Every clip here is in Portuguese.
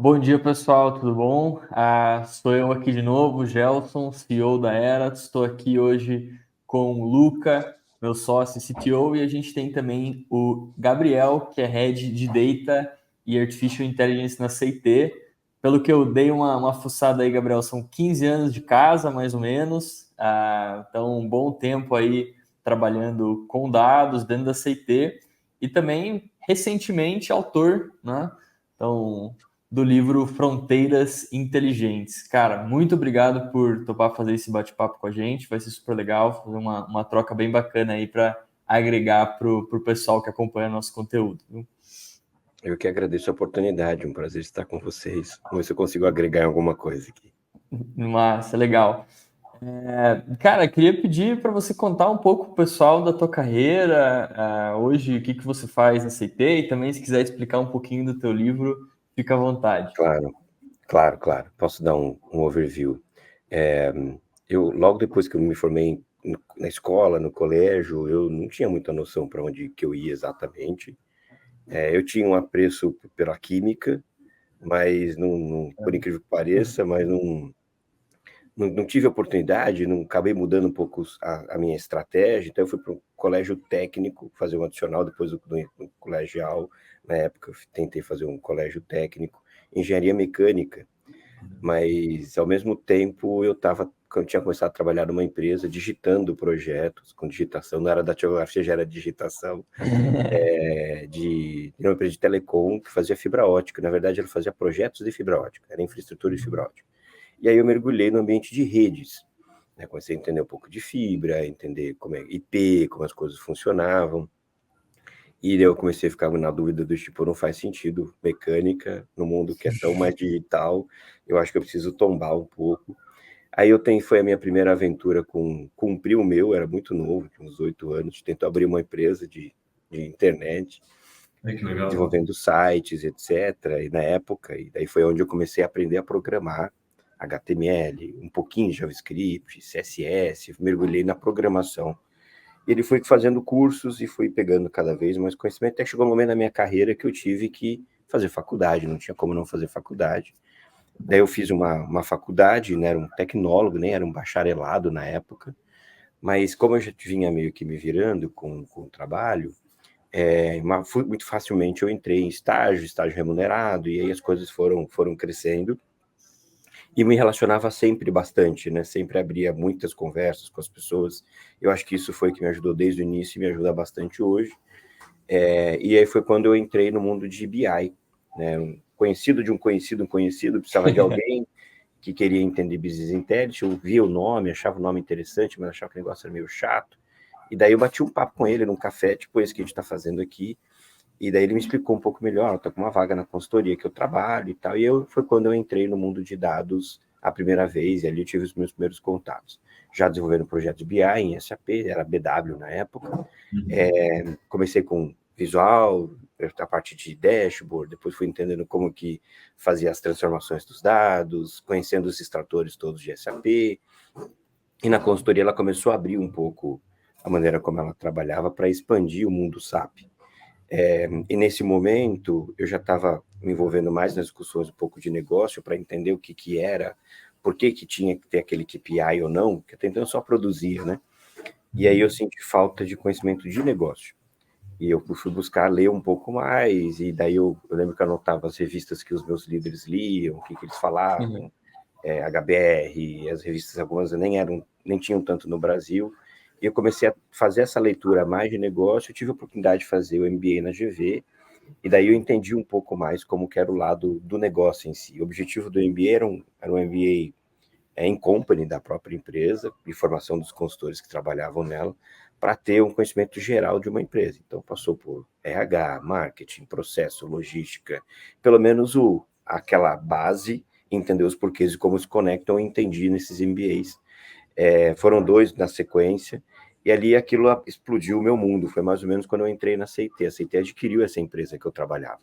Bom dia, pessoal, tudo bom? Sou eu aqui de novo, Gelson, CEO da Era. Estou aqui hoje com o Luca, meu sócio e CTO, e a gente tem também o Gabriel, que é Head de Data e Artificial Intelligence na CT. Pelo que eu dei uma fuçada aí, Gabriel, são 15 anos de casa, mais ou menos. Então, um bom tempo aí trabalhando com dados dentro da CT e também, recentemente, autor, né? Então, do livro Fronteiras Inteligentes. Cara, muito obrigado por topar fazer esse bate-papo com a gente. Vai ser super legal, fazer uma troca bem bacana aí para agregar para o pessoal que acompanha nosso conteúdo. Viu? Eu que agradeço a oportunidade, um prazer estar com vocês. Vamos ver se eu consigo agregar em alguma coisa aqui. Massa, legal. Cara, queria pedir para você contar um pouco pro pessoal da tua carreira, hoje, o que você faz na CT e também se quiser explicar um pouquinho do teu livro, fica à vontade. Claro. Posso dar um overview. Eu, logo depois que eu me formei na escola, no colégio, eu não tinha muita noção para onde que eu ia exatamente. Eu tinha um apreço pela química, mas por incrível que pareça, mas não tive oportunidade, não acabei mudando um pouco a minha estratégia, então eu fui para um colégio técnico, fazer um adicional depois do colegial. Na época eu tentei fazer um colégio técnico, engenharia mecânica, mas ao mesmo tempo eu tinha começado a trabalhar numa empresa digitando projetos, com digitação, não era datilografia, já era digitação, de uma empresa de telecom que fazia fibra ótica. Na verdade, ela fazia projetos de fibra ótica, era infraestrutura de fibra ótica. E aí eu mergulhei no ambiente de redes, né? Comecei a entender um pouco de fibra, entender como é IP, como as coisas funcionavam. E daí eu comecei a ficar na dúvida do tipo, não faz sentido mecânica no mundo que é tão mais digital, eu acho que eu preciso tombar um pouco. Aí foi a minha primeira aventura com um primo meu, era muito novo, tinha uns 8 anos, tentou abrir uma empresa de internet, Que legal. desenvolvendo sites, etc. E na época, e daí foi onde eu comecei a aprender a programar HTML, um pouquinho de JavaScript, CSS, mergulhei na programação. E ele foi fazendo cursos e fui pegando cada vez mais conhecimento, até chegou um momento na minha carreira que eu tive que fazer faculdade, não tinha como não fazer faculdade. Daí eu fiz uma faculdade, né, era um tecnólogo, nem era um bacharelado na época, mas como eu já vinha meio que me virando com o trabalho, muito facilmente eu entrei em estágio remunerado, e aí as coisas foram crescendo, e me relacionava sempre bastante, né? Sempre abria muitas conversas com as pessoas. Eu acho que isso foi que me ajudou desde o início e me ajuda bastante hoje. E aí foi quando eu entrei no mundo de BI, né? Um conhecido de um conhecido, precisava de alguém que queria entender Business Intelligence. Eu via o nome, achava o nome interessante, mas achava que o negócio era meio chato. E daí eu bati um papo com ele num café, tipo esse que a gente está fazendo aqui. E daí ele me explicou um pouco melhor, estou com uma vaga na consultoria que eu trabalho e tal. Foi quando eu entrei no mundo de dados a primeira vez, e ali eu tive os meus primeiros contatos. Já desenvolvendo um projeto de BI em SAP, era BW na época. Comecei com visual, a parte de dashboard, depois fui entendendo como que fazia as transformações dos dados, conhecendo os extratores todos de SAP. E na consultoria ela começou a abrir um pouco a maneira como ela trabalhava para expandir o mundo SAP. E nesse momento, eu já estava me envolvendo mais nas discussões um pouco de negócio para entender o que era, por que tinha que ter aquele KPI ou não, que até então eu só produzia, né? E aí eu senti falta de conhecimento de negócio. E eu fui buscar ler um pouco mais, e daí eu lembro que eu anotava as revistas que os meus líderes liam, o que eles falavam, HBR, as revistas algumas nem tinham tanto no Brasil. E eu comecei a fazer essa leitura mais de negócio, eu tive a oportunidade de fazer o MBA na GV, e daí eu entendi um pouco mais como que era o lado do negócio em si. O objetivo do MBA era um MBA em company da própria empresa, de formação dos consultores que trabalhavam nela, para ter um conhecimento geral de uma empresa. Então, passou por RH, marketing, processo, logística, pelo menos aquela base, entender os porquês e como se conectam, eu entendi nesses MBAs. Foram 2 na sequência, e ali aquilo explodiu o meu mundo. Foi mais ou menos quando eu entrei na CT. A CT adquiriu essa empresa que eu trabalhava.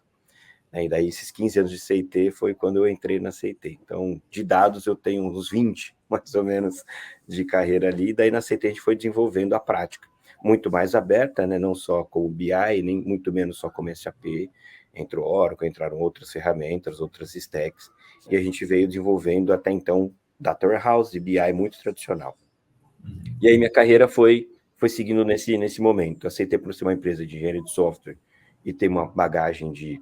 E daí, esses 15 anos de CT foi quando eu entrei na CT. Então, de dados, eu tenho uns 20, mais ou menos, de carreira ali. E daí, na CT, a gente foi desenvolvendo a prática. Muito mais aberta, né? Não só com o BI, nem muito menos só com o SAP. entrou Oracle, entraram outras ferramentas, outras stacks, e a gente veio desenvolvendo até então Data Warehouse e BI muito tradicional. E aí minha carreira foi seguindo nesse momento. Aceitei por ser uma empresa de engenharia de software e ter uma bagagem de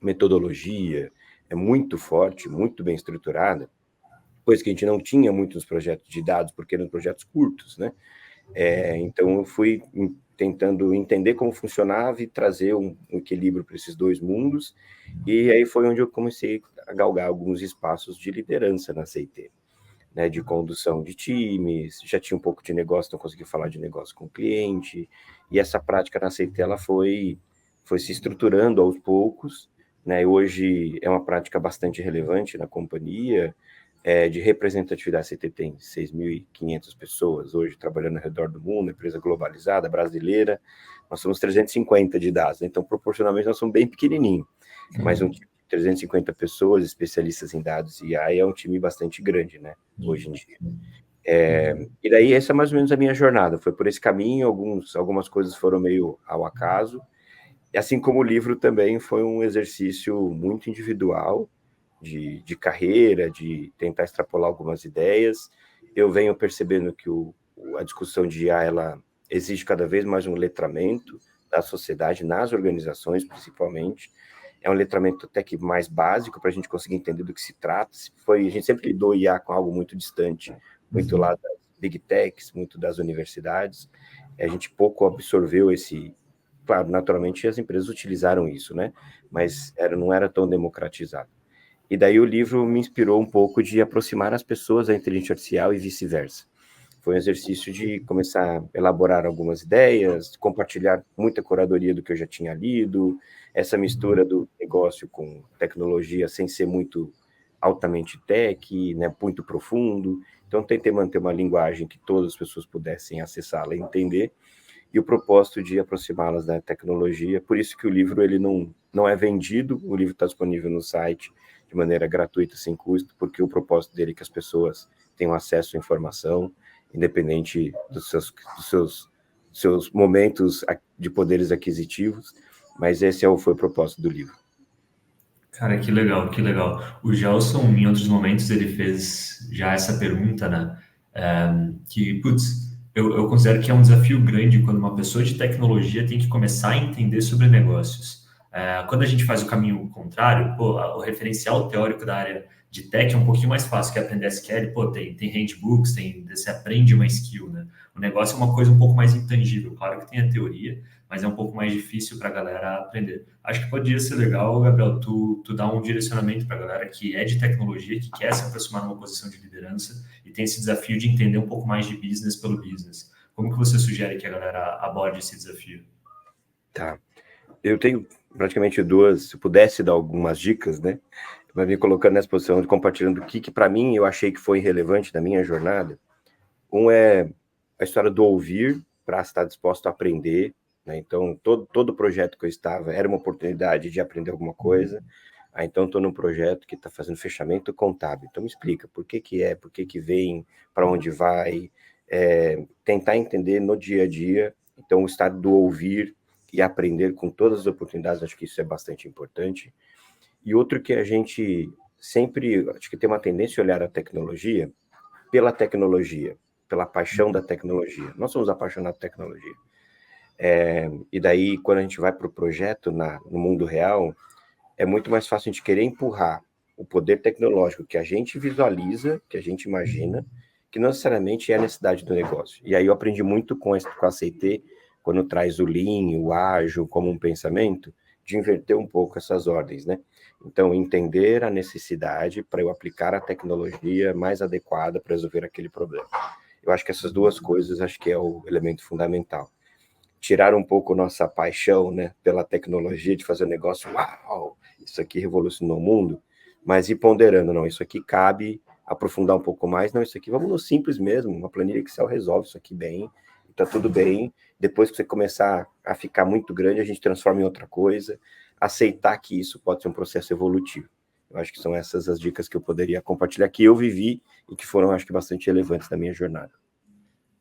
metodologia muito forte, muito bem estruturada, coisa que a gente não tinha muito nos projetos de dados, porque eram projetos curtos, né? Então eu fui tentando entender como funcionava e trazer um equilíbrio para esses dois mundos, e aí foi onde eu comecei a galgar alguns espaços de liderança na CIT, né, de condução de times, já tinha um pouco de negócio, então consegui falar de negócio com o cliente, e essa prática na CIT ela foi se estruturando aos poucos, né, hoje é uma prática bastante relevante na companhia, de representatividade. A CIT tem 6.500 pessoas hoje trabalhando ao redor do mundo, empresa globalizada, brasileira, nós somos 350 de dados, né? Então proporcionalmente nós somos bem pequenininho, mas um time de 350 pessoas, especialistas em dados e AI, é um time bastante grande, né, hoje em dia. E daí essa é mais ou menos a minha jornada, foi por esse caminho, algumas coisas foram meio ao acaso, e assim como o livro também foi um exercício muito individual, de carreira, de tentar extrapolar algumas ideias. Eu venho percebendo que a discussão de IA, ela exige cada vez mais um letramento da sociedade, nas organizações, principalmente. É um letramento até que mais básico para a gente conseguir entender do que se trata. A gente sempre lidou IA com algo muito distante, muito lá das big techs, muito das universidades. A gente pouco absorveu claro, naturalmente as empresas utilizaram isso, né? Mas não era tão democratizado. E daí o livro me inspirou um pouco de aproximar as pessoas da inteligência artificial e vice-versa. Foi um exercício de começar a elaborar algumas ideias, compartilhar muita curadoria do que eu já tinha lido, essa mistura do negócio com tecnologia sem ser muito altamente tech, né, muito profundo. Então tentei manter uma linguagem que todas as pessoas pudessem acessá-la e entender, e o propósito de aproximá-las da tecnologia. Por isso que o livro ele não é vendido, o livro está disponível no site de maneira gratuita, sem custo, porque o propósito dele é que as pessoas tenham acesso à informação, independente dos seus momentos de poderes aquisitivos, mas esse foi o propósito do livro. Cara, que legal, que legal. O Gelson, em outros momentos, ele fez já essa pergunta, né? Eu considero que é um desafio grande quando uma pessoa de tecnologia tem que começar a entender sobre negócios. Quando a gente faz o caminho contrário, o referencial teórico da área de tech é um pouquinho mais fácil que aprender SQL, tem handbooks, você aprende uma skill, né? O negócio é uma coisa um pouco mais intangível. Claro que tem a teoria, mas é um pouco mais difícil para a galera aprender. Acho que poderia ser legal, Gabriel, tu dar um direcionamento para a galera que é de tecnologia, que quer se aproximar numa posição de liderança e tem esse desafio de entender um pouco mais de business pelo business. Como que você sugere que a galera aborde esse desafio? Tá. Eu tenho praticamente se eu pudesse dar algumas dicas, né? Vai me colocando nessa posição de compartilhando o que para mim eu achei que foi relevante na minha jornada. Um é a história do ouvir para estar disposto a aprender, né? Então, todo projeto que eu estava era uma oportunidade de aprender alguma coisa. Então, estou num projeto que está fazendo fechamento contábil. Então, me explica por que por que vem, para onde vai, tentar entender no dia a dia. Então, o estado do ouvir e aprender com todas as oportunidades, acho que isso é bastante importante. E outro que a gente sempre, acho que tem uma tendência a olhar a tecnologia pela tecnologia, pela paixão da tecnologia. Nós somos apaixonados por tecnologia. E daí, quando a gente vai para o projeto no mundo real, é muito mais fácil a gente querer empurrar o poder tecnológico que a gente visualiza, que a gente imagina, que não necessariamente é a necessidade do negócio. E aí eu aprendi muito com a CT, quando traz o Lean, o ágil como um pensamento, de inverter um pouco essas ordens, né? Então, entender a necessidade para eu aplicar a tecnologia mais adequada para resolver aquele problema. Eu acho que essas duas coisas, acho que é o elemento fundamental. Tirar um pouco nossa paixão, né, pela tecnologia, de fazer um negócio, uau, isso aqui revolucionou o mundo, mas ir ponderando, não, isso aqui cabe aprofundar um pouco mais, não, isso aqui vamos no simples mesmo, uma planilha Excel resolve isso aqui bem, tá tudo bem, depois que você começar a ficar muito grande, a gente transforma em outra coisa, aceitar que isso pode ser um processo evolutivo. Eu acho que são essas as dicas que eu poderia compartilhar, que eu vivi e que foram, acho que, bastante relevantes na minha jornada.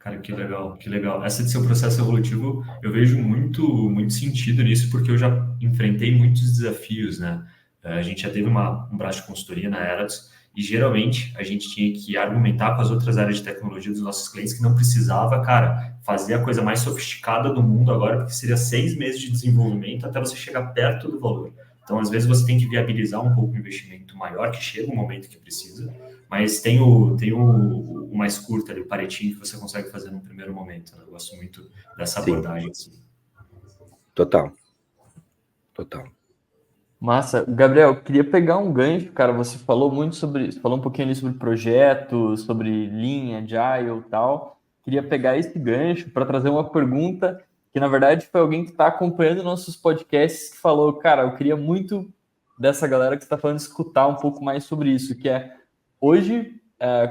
Cara, que legal, que legal. Essa de seu processo evolutivo, eu vejo muito sentido nisso, porque eu já enfrentei muitos desafios, né? A gente já teve um braço de consultoria na Eratos, e geralmente a gente tinha que argumentar com as outras áreas de tecnologia dos nossos clientes que não precisava, cara, fazer a coisa mais sofisticada do mundo agora, porque seria 6 meses de desenvolvimento até você chegar perto do valor. Então, às vezes, você tem que viabilizar um pouco o investimento maior, que chega um momento que precisa, mas tem o mais curto ali, o paretinho, que você consegue fazer no primeiro momento, né? Eu gosto muito dessa Sim, abordagem, assim. total, total. Massa. Gabriel, queria pegar um gancho, cara. Você falou muito sobre, falou um pouquinho ali sobre projetos, sobre linha, agile e tal. Queria pegar esse gancho para trazer uma pergunta que, na verdade, foi alguém que está acompanhando nossos podcasts que falou, cara, eu queria muito dessa galera que está falando escutar um pouco mais sobre isso, que é hoje,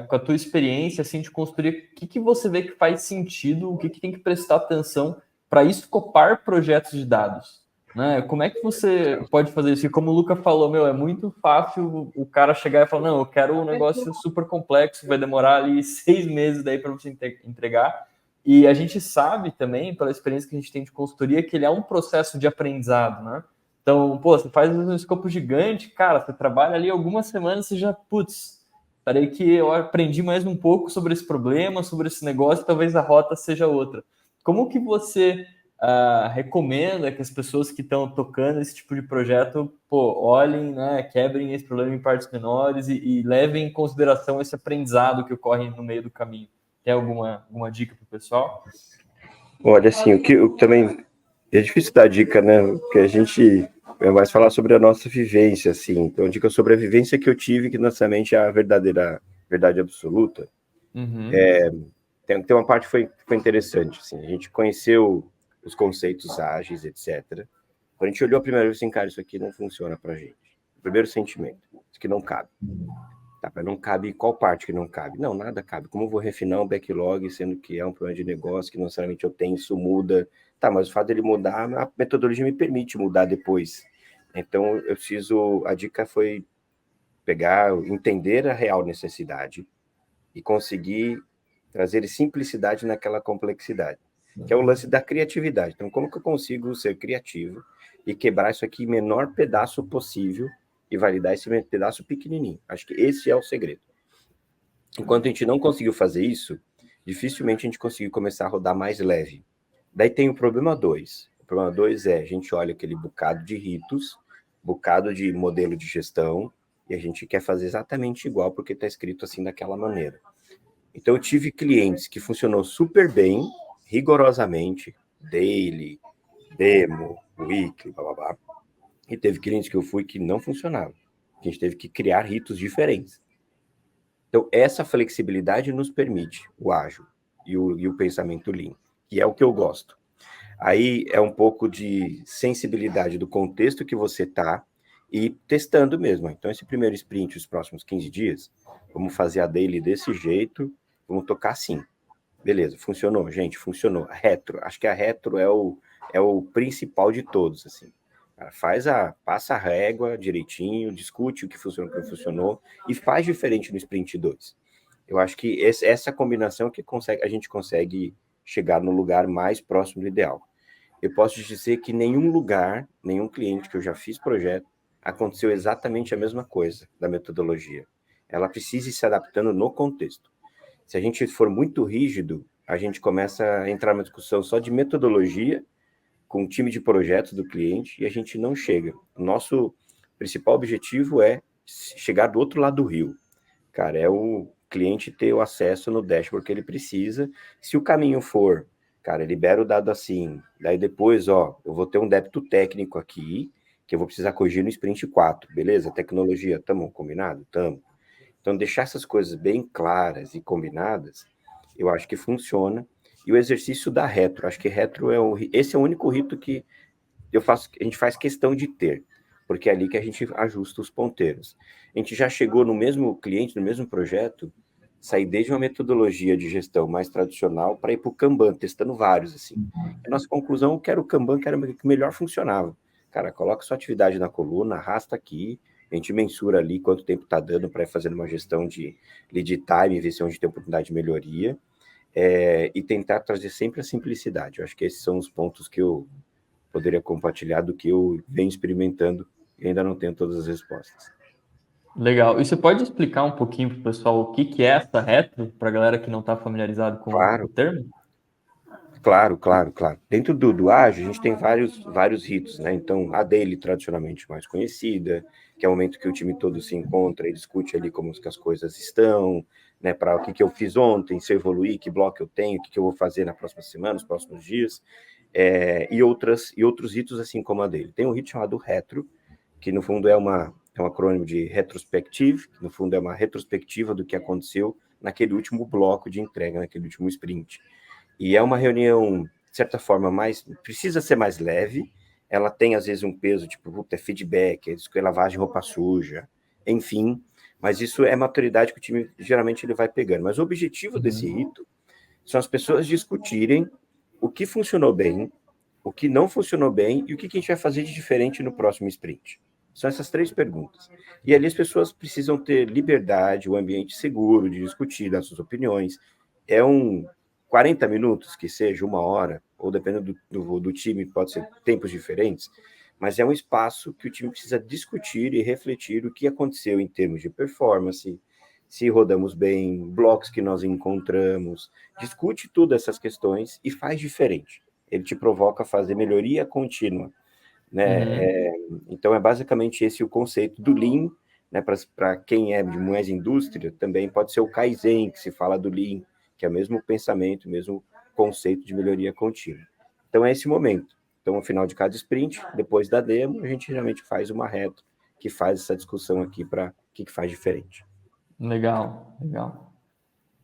com a tua experiência assim de consultoria, o que você vê que faz sentido, o que tem que prestar atenção para escopar projetos de dados? Né? Como é que você pode fazer isso? E como o Luca falou, meu, é muito fácil o cara chegar e falar, não, eu quero um negócio super complexo, vai demorar ali 6 meses daí para você entregar. E a gente sabe também, pela experiência que a gente tem de consultoria, que ele é um processo de aprendizado, né? Então, pô, você faz um escopo gigante, cara, você trabalha ali algumas semanas, você já, putz, parei que eu aprendi mais um pouco sobre esse problema, sobre esse negócio, talvez a rota seja outra. Como que você recomenda que as pessoas que estão tocando esse tipo de projeto, pô, olhem, né, quebrem esse problema em partes menores e levem em consideração esse aprendizado que ocorre no meio do caminho? Tem alguma dica para o pessoal? Olha, assim, o que também é difícil dar dica, né? Porque a gente é mais falar sobre a nossa vivência, assim. Então, dica sobre a vivência que eu tive, que nossa mente é a verdadeira verdade absoluta. Uhum. Tem uma parte que foi interessante, assim. A gente conheceu os conceitos ágeis, etc. Quando a gente olhou a primeira vez, assim, cara, isso aqui não funciona pra gente. O primeiro sentimento, isso aqui não cabe. Tá, mas não cabe qual parte que não cabe? Não, nada cabe. Como eu vou refinar um backlog, sendo que é um problema de negócio, que não necessariamente eu tenho, isso muda. Tá, mas o fato dele mudar, a metodologia me permite mudar depois. Então, eu preciso... A dica foi pegar, entender a real necessidade e conseguir trazer simplicidade naquela complexidade, que é o lance da criatividade. Então, como que eu consigo ser criativo e quebrar isso aqui em menor pedaço possível e validar esse pedaço pequenininho? Acho que esse é o segredo. Enquanto a gente não conseguiu fazer isso, dificilmente a gente conseguiu começar a rodar mais leve. Daí tem o problema 2. O problema 2 é, a gente olha aquele bocado de ritos, bocado de modelo de gestão, e a gente quer fazer exatamente igual, porque está escrito assim daquela maneira. Então, eu tive clientes que funcionou super bem, rigorosamente, daily, demo, weekly, blá, blá, blá. E teve clientes que eu fui que não funcionavam. Que a gente teve que criar ritos diferentes. Então, essa flexibilidade nos permite o ágil e o pensamento lean, que é o que eu gosto. Aí é um pouco de sensibilidade do contexto que você está e testando mesmo. Então, esse primeiro sprint, os próximos 15 dias, vamos fazer a daily desse jeito, vamos tocar assim. Beleza, funcionou, gente, funcionou. Retro, acho que a retro é o principal de todos, assim. Passa a régua direitinho, discute o que funcionou, o que não funcionou, e faz diferente no sprint 2. Eu acho que essa combinação que a gente consegue chegar no lugar mais próximo do ideal. Eu posso te dizer que nenhum lugar, nenhum cliente que eu já fiz projeto, aconteceu exatamente a mesma coisa da metodologia. Ela precisa ir se adaptando no contexto. Se a gente for muito rígido, a gente começa a entrar numa discussão só de metodologia com o time de projetos do cliente e a gente não chega. O nosso principal objetivo é chegar do outro lado do rio. Cara, é o cliente ter o acesso no dashboard que ele precisa. Se o caminho for, cara, libera o dado assim, daí depois, ó, eu vou ter um débito técnico aqui, que eu vou precisar corrigir no sprint 4, beleza? Tecnologia, tamo combinado? Tamo. Então, deixar essas coisas bem claras e combinadas, eu acho que funciona. E o exercício da retro, acho que retro esse é o único rito que a gente faz questão de ter, porque é ali que a gente ajusta os ponteiros. A gente já chegou no mesmo cliente, no mesmo projeto, sair desde uma metodologia de gestão mais tradicional para ir para o Kanban, testando vários, assim. A nossa conclusão, que era o Kanban, que era o que melhor funcionava. Cara, coloca sua atividade na coluna, arrasta aqui, a gente mensura ali quanto tempo está dando para ir fazendo uma gestão de lead time, ver se onde tem oportunidade de melhoria, e tentar trazer sempre a simplicidade. Eu acho que esses são os pontos que eu poderia compartilhar do que eu venho experimentando e ainda não tenho todas as respostas. Legal. E você pode explicar um pouquinho para o pessoal o que que é essa retro, para a galera que não está familiarizado com o Claro, termo? claro. Dentro do ágil, a gente tem vários ritos, né? Então, a daily, tradicionalmente mais conhecida, que é o momento que o time todo se encontra e discute ali como que as coisas estão, né? Para o que eu fiz ontem, se eu evoluir, que bloco eu tenho, o que eu vou fazer na próxima semana, nos próximos dias, e outros ritos, assim como a dele. Tem um rito chamado retro, que no fundo é um acrônimo de retrospective, que no fundo é uma retrospectiva do que aconteceu naquele último bloco de entrega, naquele último sprint. E é uma reunião, de certa forma, precisa ser mais leve, ela tem, às vezes, um peso, tipo, é feedback, é lavagem de roupa suja, enfim, mas isso é maturidade que o time, geralmente, ele vai pegando. Mas o objetivo desse rito são as pessoas discutirem o que funcionou bem, o que não funcionou bem e o que a gente vai fazer de diferente no próximo sprint. São essas 3 perguntas. E ali as pessoas precisam ter liberdade, um ambiente seguro de discutir, dar suas opiniões. É 40 minutos, que seja 1 hora, ou dependendo do time, pode ser tempos diferentes, mas é um espaço que o time precisa discutir e refletir o que aconteceu em termos de performance, se rodamos bem, blocos que nós encontramos, discute todas essas questões e faz diferente. Ele te provoca a fazer melhoria contínua, né? Então, é basicamente esse o conceito do Lean, né? Para quem é de mais indústria, também pode ser o Kaizen, que se fala do Lean, que é o mesmo pensamento, o mesmo conceito de melhoria contínua. Então, é esse momento. Então, ao final de cada sprint, depois da demo, a gente geralmente faz uma retro que faz essa discussão aqui para o que faz diferente. Legal.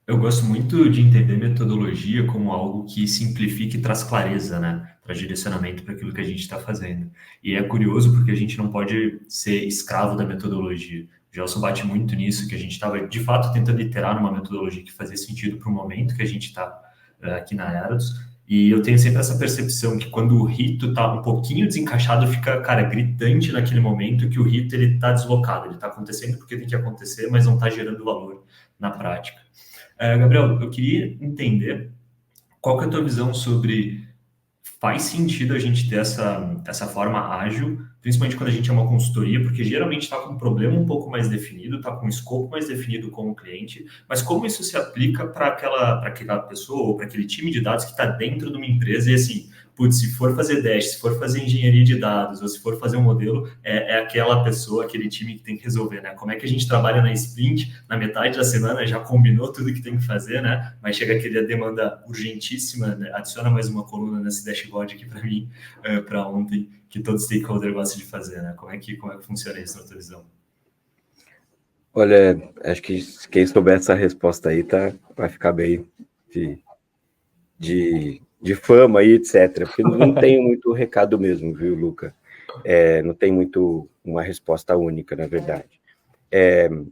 Eu gosto muito de entender metodologia como algo que simplifica e traz clareza, né? Traz direcionamento para aquilo que a gente está fazendo. E é curioso porque a gente não pode ser escravo da metodologia. O Gelson bate muito nisso, que a gente estava, de fato, tentando iterar numa metodologia que fazia sentido para o momento que a gente está aqui na Aerodos. E eu tenho sempre essa percepção que quando o rito está um pouquinho desencaixado, fica, cara, gritante naquele momento que o rito ele está deslocado. Ele está acontecendo porque tem que acontecer, mas não está gerando valor na prática. Gabriel, eu queria entender qual que é a tua visão sobre faz sentido a gente ter essa forma ágil, principalmente quando a gente é uma consultoria, porque geralmente está com um problema um pouco mais definido, está com um escopo mais definido com o cliente, mas como isso se aplica para aquela pessoa ou para aquele time de dados que está dentro de uma empresa e assim, putz, se for fazer dash, se for fazer engenharia de dados, ou se for fazer um modelo, é aquela pessoa, aquele time que tem que resolver, né? Como é que a gente trabalha na sprint, na metade da semana, já combinou tudo que tem que fazer, né? Mas chega aquele demanda urgentíssima, né? Adiciona mais uma coluna nesse dashboard aqui para mim, para ontem, que todo stakeholder gosta de fazer, né? Como é que funciona isso na tua visão? Olha, acho que quem souber essa resposta aí vai ficar bem de fama aí, etc. Porque não tenho muito recado mesmo, viu, Luca? Não tem muito uma resposta única, na verdade.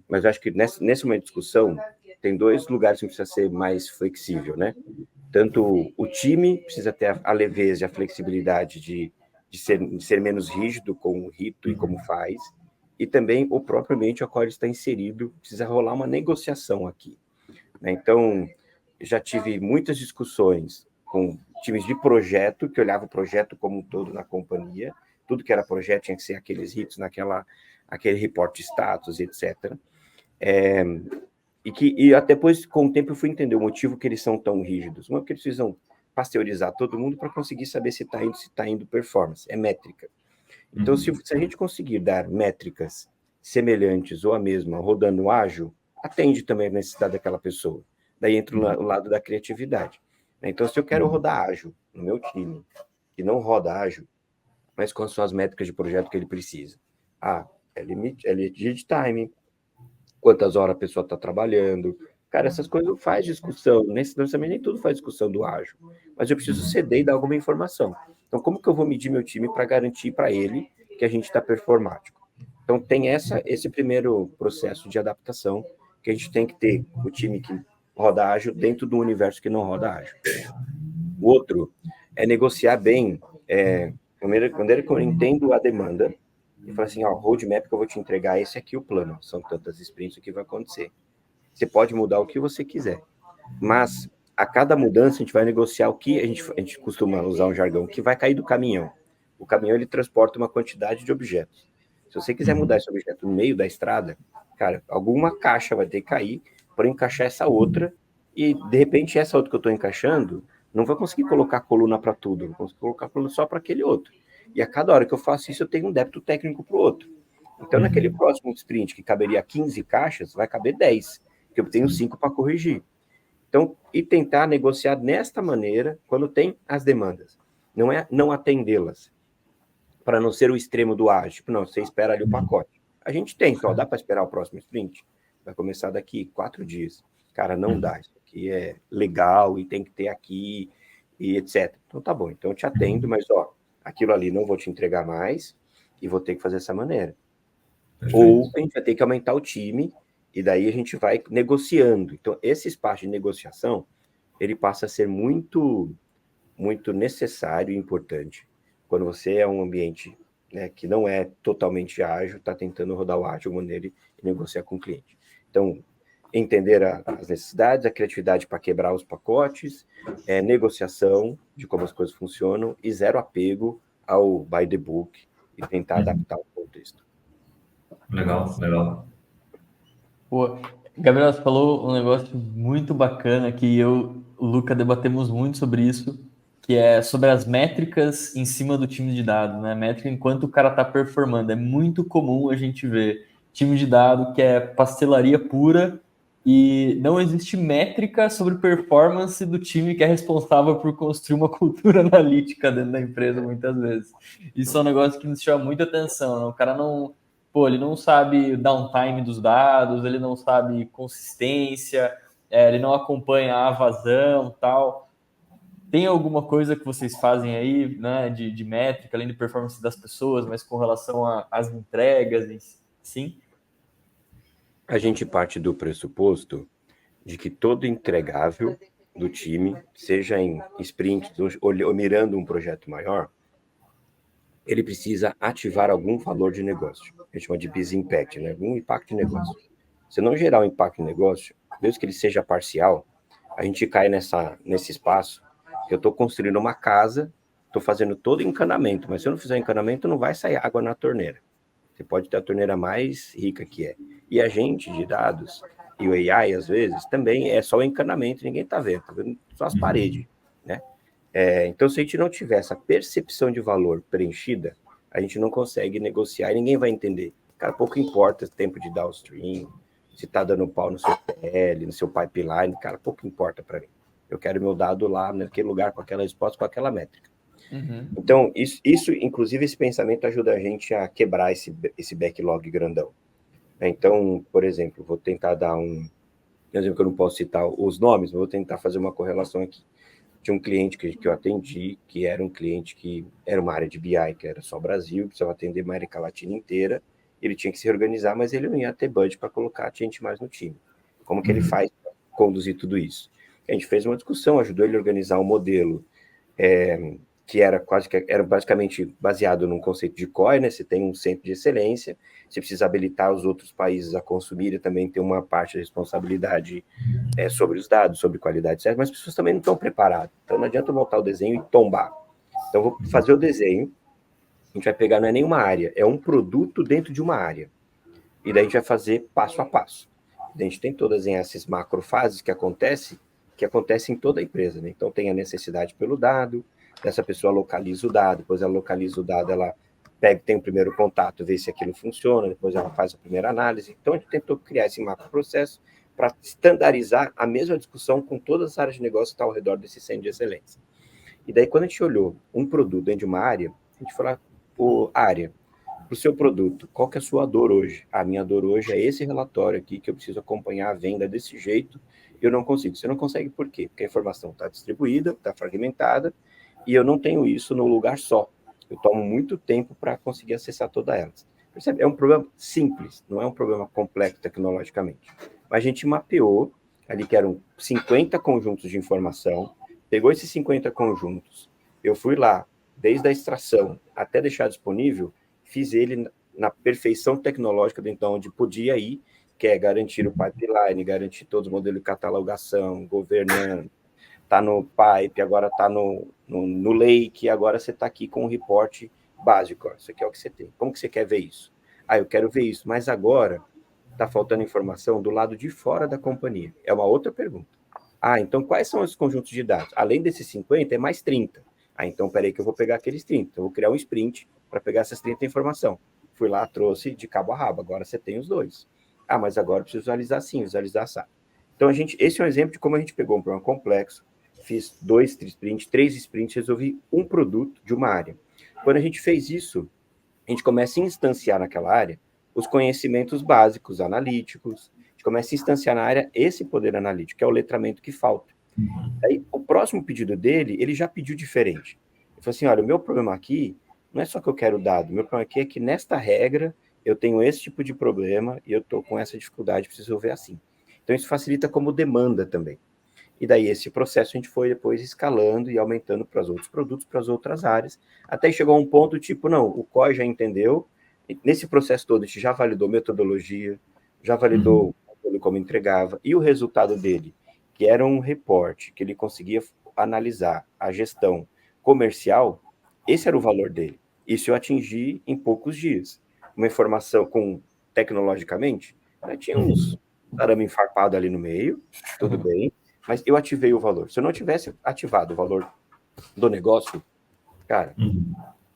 Mas acho que nesse momento de discussão, tem 2 lugares que precisa ser mais flexível, né? Tanto o time precisa ter a leveza e a flexibilidade de ser menos rígido com o rito e como faz, e também o próprio ambiente ao qual ele está inserido, precisa rolar uma negociação aqui, né? Então, já tive muitas discussões com times de projeto, que olhavam o projeto como um todo na companhia, tudo que era projeto tinha que ser aqueles ritos, aquele report status, etc. E até depois, com o tempo, eu fui entender o motivo que eles são tão rígidos. Uma, porque eles precisam pasteurizar todo mundo para conseguir saber se está indo performance, é métrica. Então, se a gente conseguir dar métricas semelhantes ou a mesma, rodando ágil, atende também a necessidade daquela pessoa. Daí entra o lado da criatividade. Então, se eu quero rodar ágil no meu time, que não roda ágil, mas quais são as métricas de projeto que ele precisa? É lead time, quantas horas a pessoa está trabalhando. Cara, essas coisas não faz discussão, nem tudo faz discussão do ágil, mas eu preciso ceder e dar alguma informação. Então, como que eu vou medir meu time para garantir para ele que a gente está performático? Então, tem esse primeiro processo de adaptação que a gente tem que ter o time que roda ágil dentro do universo que não roda ágil. O outro é negociar bem, quando eu entendo a demanda, e fala assim, roadmap que eu vou te entregar, esse aqui é o plano, são tantas sprints, o que vai acontecer. Você pode mudar o que você quiser, mas a cada mudança a gente vai negociar o que a gente costuma usar um jargão, que vai cair do caminhão. O caminhão ele transporta uma quantidade de objetos. Se você quiser mudar esse objeto no meio da estrada, cara, alguma caixa vai ter que cair para encaixar essa outra, e de repente essa outra que eu estou encaixando não vai conseguir colocar coluna para tudo, vou conseguir colocar coluna só para aquele outro. E a cada hora que eu faço isso, eu tenho um débito técnico para o outro. Então, naquele próximo sprint que caberia 15 caixas, vai caber 10, porque eu tenho 5 para corrigir. Então, e tentar negociar nesta maneira quando tem as demandas. Não é não atendê-las, para não ser o extremo do ágil. Tipo, não, você espera ali o pacote. A gente tem, só dá para esperar o próximo sprint? Vai começar daqui 4 dias. Cara, não dá. Isso aqui é legal e tem que ter aqui e etc. Então, tá bom. Então, eu te atendo, mas, ó, aquilo ali não vou te entregar mais e vou ter que fazer dessa maneira. Perfeito. Ou a gente vai ter que aumentar o time e daí a gente vai negociando. Então, esse espaço de negociação, ele passa a ser muito, muito necessário e importante quando você é um ambiente, né, que não é totalmente ágil, está tentando rodar o ágil maneira e negociar com o cliente. Então, entender as necessidades, a criatividade para quebrar os pacotes, negociação de como as coisas funcionam e zero apego ao by the book e tentar adaptar o contexto. Legal, legal. Pô, Gabriel, você falou um negócio muito bacana que eu e o Luca debatemos muito sobre isso, que é sobre as métricas em cima do time de dados, né? Métrica enquanto o cara está performando. É muito comum a gente ver time de dado que é pastelaria pura e não existe métrica sobre performance do time que é responsável por construir uma cultura analítica dentro da empresa, muitas vezes. Isso é um negócio que nos chama muita atenção, né? O cara não... Pô, ele não sabe downtime dos dados, ele não sabe consistência, ele não acompanha a vazão e tal. Tem alguma coisa que vocês fazem aí, né, de métrica, além de performance das pessoas, mas com relação às entregas, sim? A gente parte do pressuposto de que todo entregável do time, seja em sprints ou mirando um projeto maior, ele precisa ativar algum valor de negócio. A gente chama de business impact, né? Algum impacto de negócio. Se não gerar um impacto de negócio, mesmo que ele seja parcial, a gente cai nesse espaço que eu estou construindo uma casa, estou fazendo todo encanamento, mas se eu não fizer encanamento, não vai sair água na torneira. Você pode ter a torneira mais rica que é. E a gente de dados, e o AI, às vezes, também é só o encanamento, ninguém está vendo só as paredes, né? Então, se a gente não tiver essa percepção de valor preenchida, a gente não consegue negociar e ninguém vai entender. Cara, pouco importa o tempo de downstream, se está dando pau no seu PL, no seu pipeline, cara, pouco importa para mim. Eu quero meu dado lá, naquele lugar, com aquela resposta, com aquela métrica. Então, isso, inclusive, esse pensamento ajuda a gente a quebrar esse backlog grandão. Então, por exemplo, vou tentar dar um exemplo que eu não posso citar os nomes, mas vou tentar fazer uma correlação aqui. De um cliente que eu atendi, que era um cliente que era uma área de BI, que era só Brasil, precisava atender a América Latina inteira, ele tinha que se organizar, mas ele não ia ter budget para colocar gente mais no time. Como que ele faz para conduzir tudo isso? A gente fez uma discussão, ajudou ele a organizar um modelo que era basicamente baseado num conceito de COI, né? Você tem um centro de excelência, você precisa habilitar os outros países a consumir e também ter uma parte de responsabilidade sobre os dados, sobre qualidade, certo? Mas as pessoas também não estão preparadas. Então não adianta eu montar o desenho e tombar. Então eu vou fazer o desenho, a gente vai pegar, não é nenhuma área, é um produto dentro de uma área. E daí a gente vai fazer passo a passo. A gente tem todas essas macrofases que acontecem em toda a empresa, né? Então tem a necessidade pelo dado, essa pessoa localiza o dado, depois ela localiza o dado, ela tem o primeiro contato, vê se aquilo funciona, depois ela faz a primeira análise. Então a gente tentou criar esse macro processo para estandarizar a mesma discussão com todas as áreas de negócio que estão ao redor desse centro de excelência. E daí, quando a gente olhou um produto dentro de uma área, a gente falou, área, para o seu produto, qual que é a sua dor hoje? A minha dor hoje é esse relatório aqui, que eu preciso acompanhar a venda desse jeito, eu não consigo. Você não consegue por quê? Porque a informação está distribuída, está fragmentada, e eu não tenho isso num lugar só. Eu tomo muito tempo para conseguir acessar todas elas. Percebe? É um problema simples, não é um problema complexo tecnologicamente. Mas a gente mapeou ali que eram 50 conjuntos de informação, pegou esses 50 conjuntos, eu fui lá, desde a extração até deixar disponível, fiz ele na perfeição tecnológica de então onde podia ir, que é garantir o pipeline, garantir todos os modelos de catalogação, governança, está no Pipe, agora está no Lake, agora você está aqui com um reporte básico. Ó, isso aqui é o que você tem. Como que você quer ver isso? Ah, eu quero ver isso, mas agora está faltando informação do lado de fora da companhia. É uma outra pergunta. Ah, então quais são os conjuntos de dados? Além desses 50, é mais 30. Ah, então peraí que eu vou pegar aqueles 30. Eu vou criar um sprint para pegar essas 30 informação. Fui lá, trouxe de cabo a rabo. Agora você tem os dois. Ah, mas agora eu preciso visualizar assim, visualizar assim. Então, esse é um exemplo de como a gente pegou um problema complexo, fiz 2 sprints, 3 sprints, resolvi um produto de uma área. Quando a gente fez isso, a gente começa a instanciar naquela área os conhecimentos básicos, analíticos, a gente começa a instanciar na área esse poder analítico, que é o letramento que falta. Aí, o próximo pedido dele, ele já pediu diferente. Ele falou assim, olha, o meu problema aqui não é só que eu quero dado, o meu problema aqui é que nesta regra eu tenho esse tipo de problema e eu estou com essa dificuldade, preciso resolver assim. Então, isso facilita como demanda também. E daí, esse processo a gente foi depois escalando e aumentando para os outros produtos, para as outras áreas, até chegou a um ponto tipo, não, o COI já entendeu, nesse processo todo a gente já validou metodologia, já validou como entregava, e o resultado dele, que era um reporte que ele conseguia analisar a gestão comercial, esse era o valor dele. Isso eu atingi em poucos dias. Uma informação com, tecnologicamente, né, tinha uns arame enfarpado ali no meio, tudo bem, mas eu ativei o valor. Se eu não tivesse ativado o valor do negócio, cara,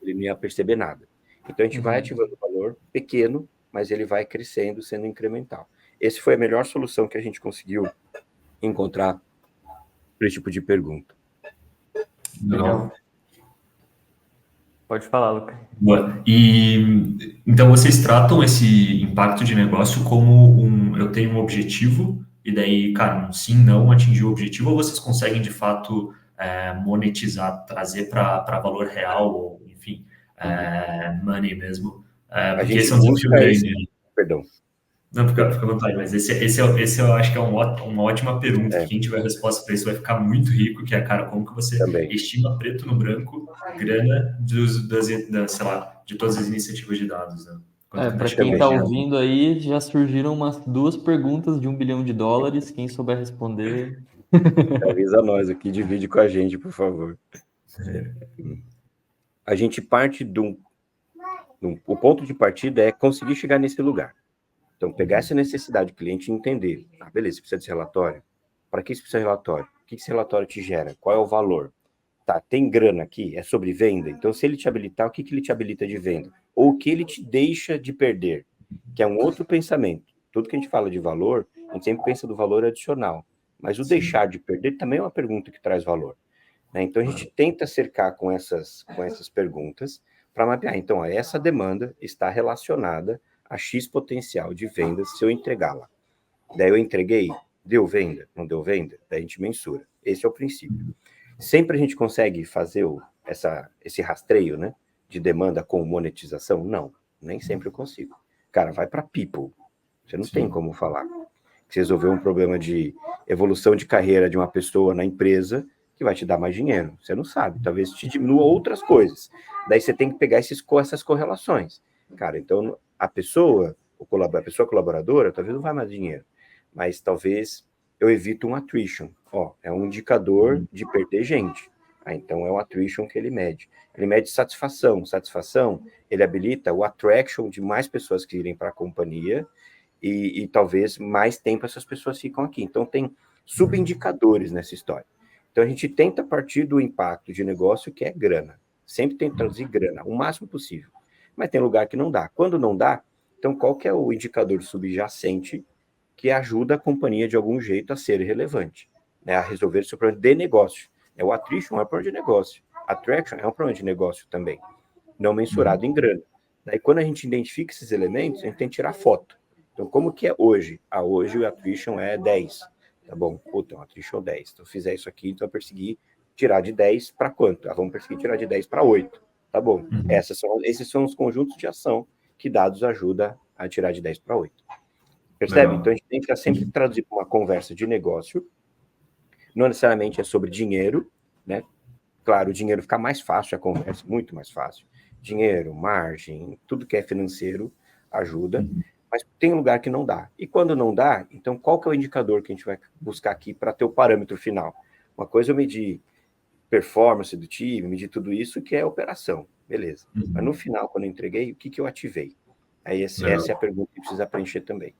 ele não ia perceber nada. Então, a gente vai ativando o valor pequeno, mas ele vai crescendo, sendo incremental. Essa foi a melhor solução que a gente conseguiu encontrar para esse tipo de pergunta. Legal. Pode falar, Luca. Boa. E então vocês tratam esse impacto de negócio como eu tenho um objetivo, e daí, cara, um sim, não atingir o objetivo, ou vocês conseguem de fato monetizar, trazer para valor real, ou enfim, money mesmo, porque esse é um desafio grande. Perdão. Não, fica à vontade, mas esse eu acho que é uma ótima pergunta. Quem tiver resposta para isso vai ficar muito rico, que é, cara, como que você estima preto no branco grana sei lá, de todas as iniciativas de dados, né? Para quem está ouvindo aí, já surgiram umas 2 perguntas de $1 bilhão. Quem souber responder... Avisa nós aqui, divide com a gente, por favor. A gente parte o ponto de partida é conseguir chegar nesse lugar. Então, pegar essa necessidade do cliente e entender. Ah, beleza, você precisa desse relatório? Para que você precisa de relatório? O que esse relatório te gera? Qual é o valor? Tá, tem grana aqui? É sobre venda? Então, se ele te habilitar, o que ele te habilita de venda? Ou o que ele te deixa de perder? Que é um outro pensamento. Tudo que a gente fala de valor, a gente sempre pensa do valor adicional. Mas o deixar de perder também é uma pergunta que traz valor. Né? Então, a gente tenta cercar com essas perguntas para mapear. Então, essa demanda está relacionada a X potencial de vendas se eu entregá-la. Daí eu entreguei, deu venda, não deu venda, daí a gente mensura. Esse é o princípio. Sempre a gente consegue fazer esse rastreio, né, de demanda com monetização? Não, nem sempre eu consigo. Cara, vai para people. Você não tem como falar. Você resolveu um problema de evolução de carreira de uma pessoa na empresa que vai te dar mais dinheiro. Você não sabe, talvez te diminua outras coisas. Daí você tem que pegar essas correlações. Cara, então a pessoa colaboradora, talvez não vai mais dinheiro, mas talvez eu evito um attrition. É um indicador de perder gente. Então é um attrition que ele mede. Ele mede satisfação. Satisfação, ele habilita o attraction de mais pessoas que irem para a companhia e talvez mais tempo essas pessoas ficam aqui. Então tem subindicadores nessa história. Então a gente tenta partir do impacto de negócio que é grana. Sempre tenta traduzir grana, o máximo possível. Mas tem lugar que não dá. Quando não dá, então qual que é o indicador subjacente que ajuda a companhia de algum jeito a ser relevante, né, a resolver seu problema de negócio? O attrition é um problema de negócio. Attraction é um problema de negócio também, não mensurado em grana. Daí quando a gente identifica esses elementos, a gente tem que tirar foto. Então como que é hoje? Hoje o attrition é 10. Tá bom? Puta, um attrition 10. Então, se eu fizer isso aqui, então eu persegui tirar de 10 para quanto? Vamos perseguir tirar de 10 para 8. Tá bom. Esses são os conjuntos de ação que dados ajudam a tirar de 10 para 8. Percebe? Legal. Então, a gente tem que sempre traduzir para uma conversa de negócio. Não necessariamente é sobre dinheiro, né? Claro, o dinheiro fica mais fácil, a conversa muito mais fácil. Dinheiro, margem, tudo que é financeiro ajuda. Mas tem lugar que não dá. E quando não dá, então qual que é o indicador que a gente vai buscar aqui para ter o parâmetro final? Uma coisa eu medir performance do time, medir tudo isso, que é operação, beleza. Mas no final, quando eu entreguei, o que eu ativei? Aí essa é a pergunta que precisa preencher também.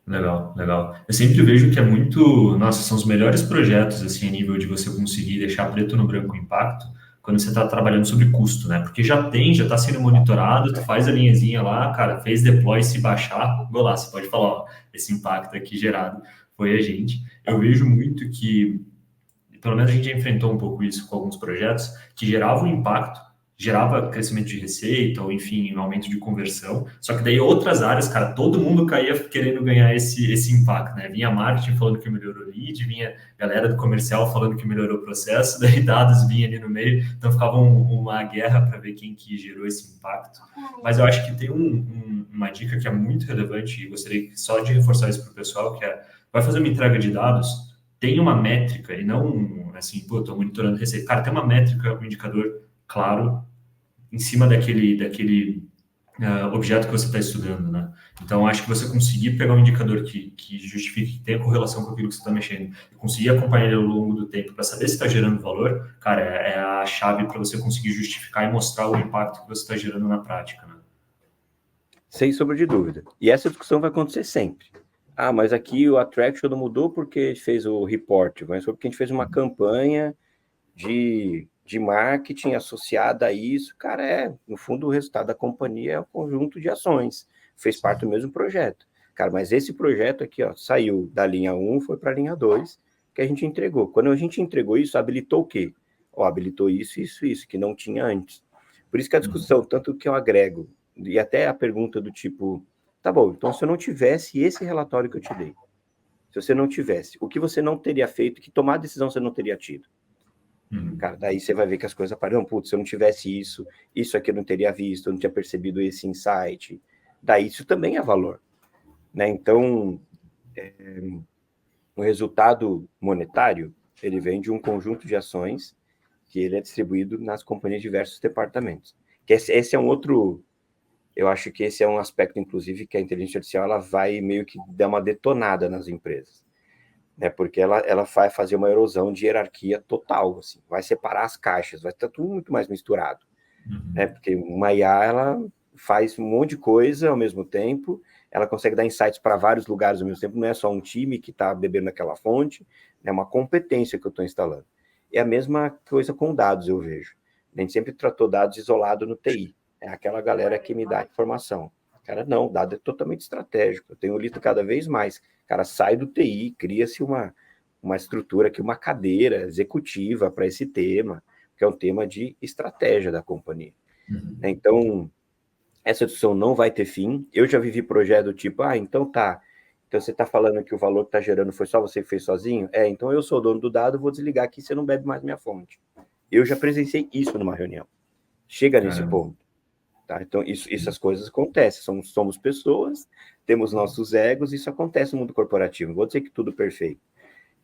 Legal, legal. Eu sempre vejo que é muito, nossa, são os melhores projetos, assim, a nível de você conseguir deixar preto no branco o impacto, quando você está trabalhando sobre custo, né? Porque já está sendo monitorado, tu faz a linhazinha lá, cara, fez deploy, se baixar, vou lá, você pode falar, ó, esse impacto aqui gerado foi a gente. Eu vejo muito que, pelo menos a gente já enfrentou um pouco isso com alguns projetos, que geravam impacto, gerava crescimento de receita, ou enfim, um aumento de conversão, só que daí outras áreas, cara, todo mundo caía querendo ganhar esse impacto, né? Vinha marketing falando que melhorou o lead, vinha galera do comercial falando que melhorou o processo, daí dados vinha ali no meio, então ficava uma guerra para ver quem que gerou esse impacto. Mas eu acho que tem uma dica que é muito relevante, e gostaria só de reforçar isso para o pessoal, que é, vai fazer uma entrega de dados, tem uma métrica, e não assim, pô, estou monitorando receita. Cara, tem uma métrica, um indicador claro, em cima daquele objeto que você está estudando, né? Então, acho que você conseguir pegar um indicador que justifique, que tenha correlação com aquilo que você está mexendo, e conseguir acompanhar ele ao longo do tempo para saber se está gerando valor, cara, é a chave para você conseguir justificar e mostrar o impacto que você está gerando na prática, né? Sem sombra de dúvida. E essa discussão vai acontecer sempre. Ah, mas aqui o Attraction não mudou porque a gente fez o report, mas foi porque a gente fez uma campanha de marketing associada a isso. Cara, no fundo, o resultado da companhia é um conjunto de ações. Fez parte do mesmo projeto. Cara, mas esse projeto aqui, ó, saiu da linha 1, foi para a linha 2, que a gente entregou. Quando a gente entregou isso, habilitou o quê? Ó, habilitou isso, que não tinha antes. Por isso que a discussão, tanto que eu agrego, e até a pergunta do tipo, tá bom, então se eu não tivesse esse relatório que eu te dei, se você não tivesse, o que você não teria feito, que tomar decisão você não teria tido? Cara, daí você vai ver que as coisas param. Putz, se eu não tivesse isso aqui eu não teria visto, eu não tinha percebido esse insight. Daí isso também é valor, né? Então, o resultado monetário, ele vem de um conjunto de ações que ele é distribuído nas companhias de diversos departamentos. Que esse é um outro... Eu acho que esse é um aspecto, inclusive, que a inteligência artificial ela vai meio que dar uma detonada nas empresas, né? Porque ela vai fazer uma erosão de hierarquia total, assim, vai separar as caixas, vai estar tudo muito mais misturado, né? Porque uma IA, ela faz um monte de coisa ao mesmo tempo, ela consegue dar insights para vários lugares ao mesmo tempo, não é só um time que está bebendo naquela fonte, é uma competência que eu estou instalando. É a mesma coisa com dados, eu vejo. A gente sempre tratou dados isolados no TI, é aquela galera que me dá informação. Cara, não, o dado é totalmente estratégico, eu tenho lido cada vez mais. Cara, sai do TI, cria-se uma estrutura aqui, uma cadeira executiva para esse tema, que é um tema de estratégia da companhia. Então, essa discussão não vai ter fim. Eu já vivi projeto do tipo, então tá, então você está falando que o valor que está gerando foi só você que fez sozinho? Então eu sou o dono do dado, vou desligar aqui, você não bebe mais minha fonte. Eu já presenciei isso numa reunião. Chega nesse ponto. Tá? Então, essas coisas acontecem. Somos pessoas, temos nossos egos, isso acontece no mundo corporativo. Não vou dizer que tudo perfeito.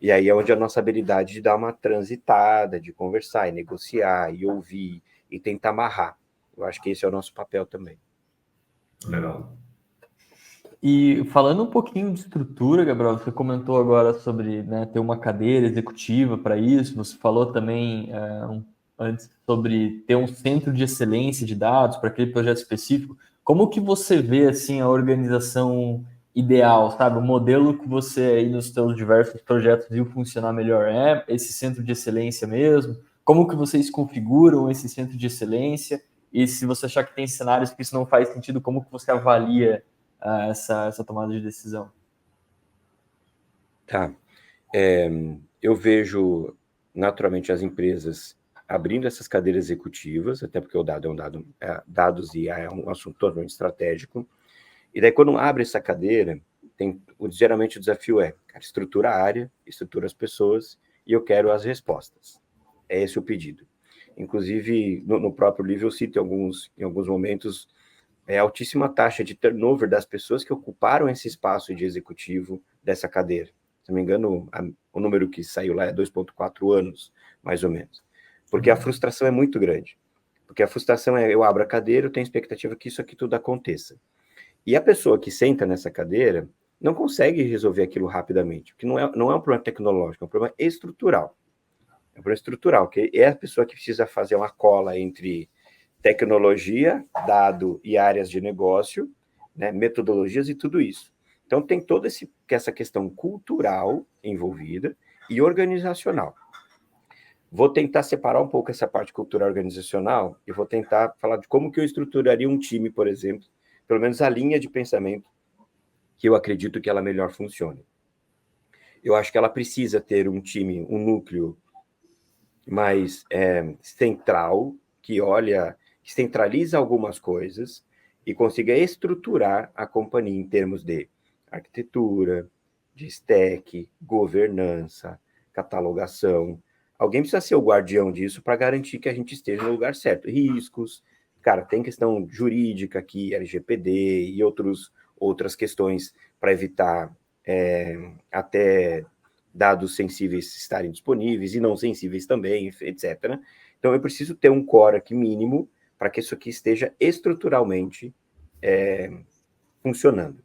E aí é onde a nossa habilidade de dar uma transitada, de conversar, e negociar, e ouvir, e tentar amarrar. Eu acho que esse é o nosso papel também. Legal. E falando um pouquinho de estrutura, Gabriel, você comentou agora sobre, né, ter uma cadeira executiva para isso, você falou também antes sobre ter um centro de excelência de dados para aquele projeto específico. Como que você vê assim a organização ideal, sabe? O modelo que você aí nos seus diversos projetos viu funcionar melhor é esse centro de excelência mesmo? Como que vocês configuram esse centro de excelência? E se você achar que tem cenários que isso não faz sentido, como que você avalia essa tomada de decisão? Tá. Eu vejo naturalmente as empresas abrindo essas cadeiras executivas, até porque o dado é um dado, dados e é um assunto totalmente estratégico. E daí, quando abre essa cadeira, geralmente o desafio cara, estrutura a área, estrutura as pessoas, e eu quero as respostas. É esse o pedido. Inclusive, no próprio livro, eu cito em alguns momentos a altíssima taxa de turnover das pessoas que ocuparam esse espaço de executivo dessa cadeira. Se não me engano, o número que saiu lá é 2,4 anos, mais ou menos. Porque a frustração é muito grande. Porque a frustração eu abro a cadeira, eu tenho expectativa que isso aqui tudo aconteça. E a pessoa que senta nessa cadeira não consegue resolver aquilo rapidamente, porque não é um problema tecnológico, é um problema estrutural. É um problema estrutural, que é a pessoa que precisa fazer uma cola entre tecnologia, dado e áreas de negócio, né, metodologias e tudo isso. Então, tem toda essa questão cultural envolvida e organizacional. Vou tentar separar um pouco essa parte cultural organizacional e vou tentar falar de como que eu estruturaria um time, por exemplo, pelo menos a linha de pensamento que eu acredito que ela melhor funcione. Eu acho que ela precisa ter um time, um núcleo mais central, que olha, que centraliza algumas coisas e consiga estruturar a companhia em termos de arquitetura, de stack, governança, catalogação. Alguém precisa ser o guardião disso para garantir que a gente esteja no lugar certo. Riscos, cara, tem questão jurídica aqui, LGPD e outras questões para evitar até dados sensíveis estarem disponíveis e não sensíveis também, etc. Então, eu preciso ter um core aqui mínimo para que isso aqui esteja estruturalmente funcionando.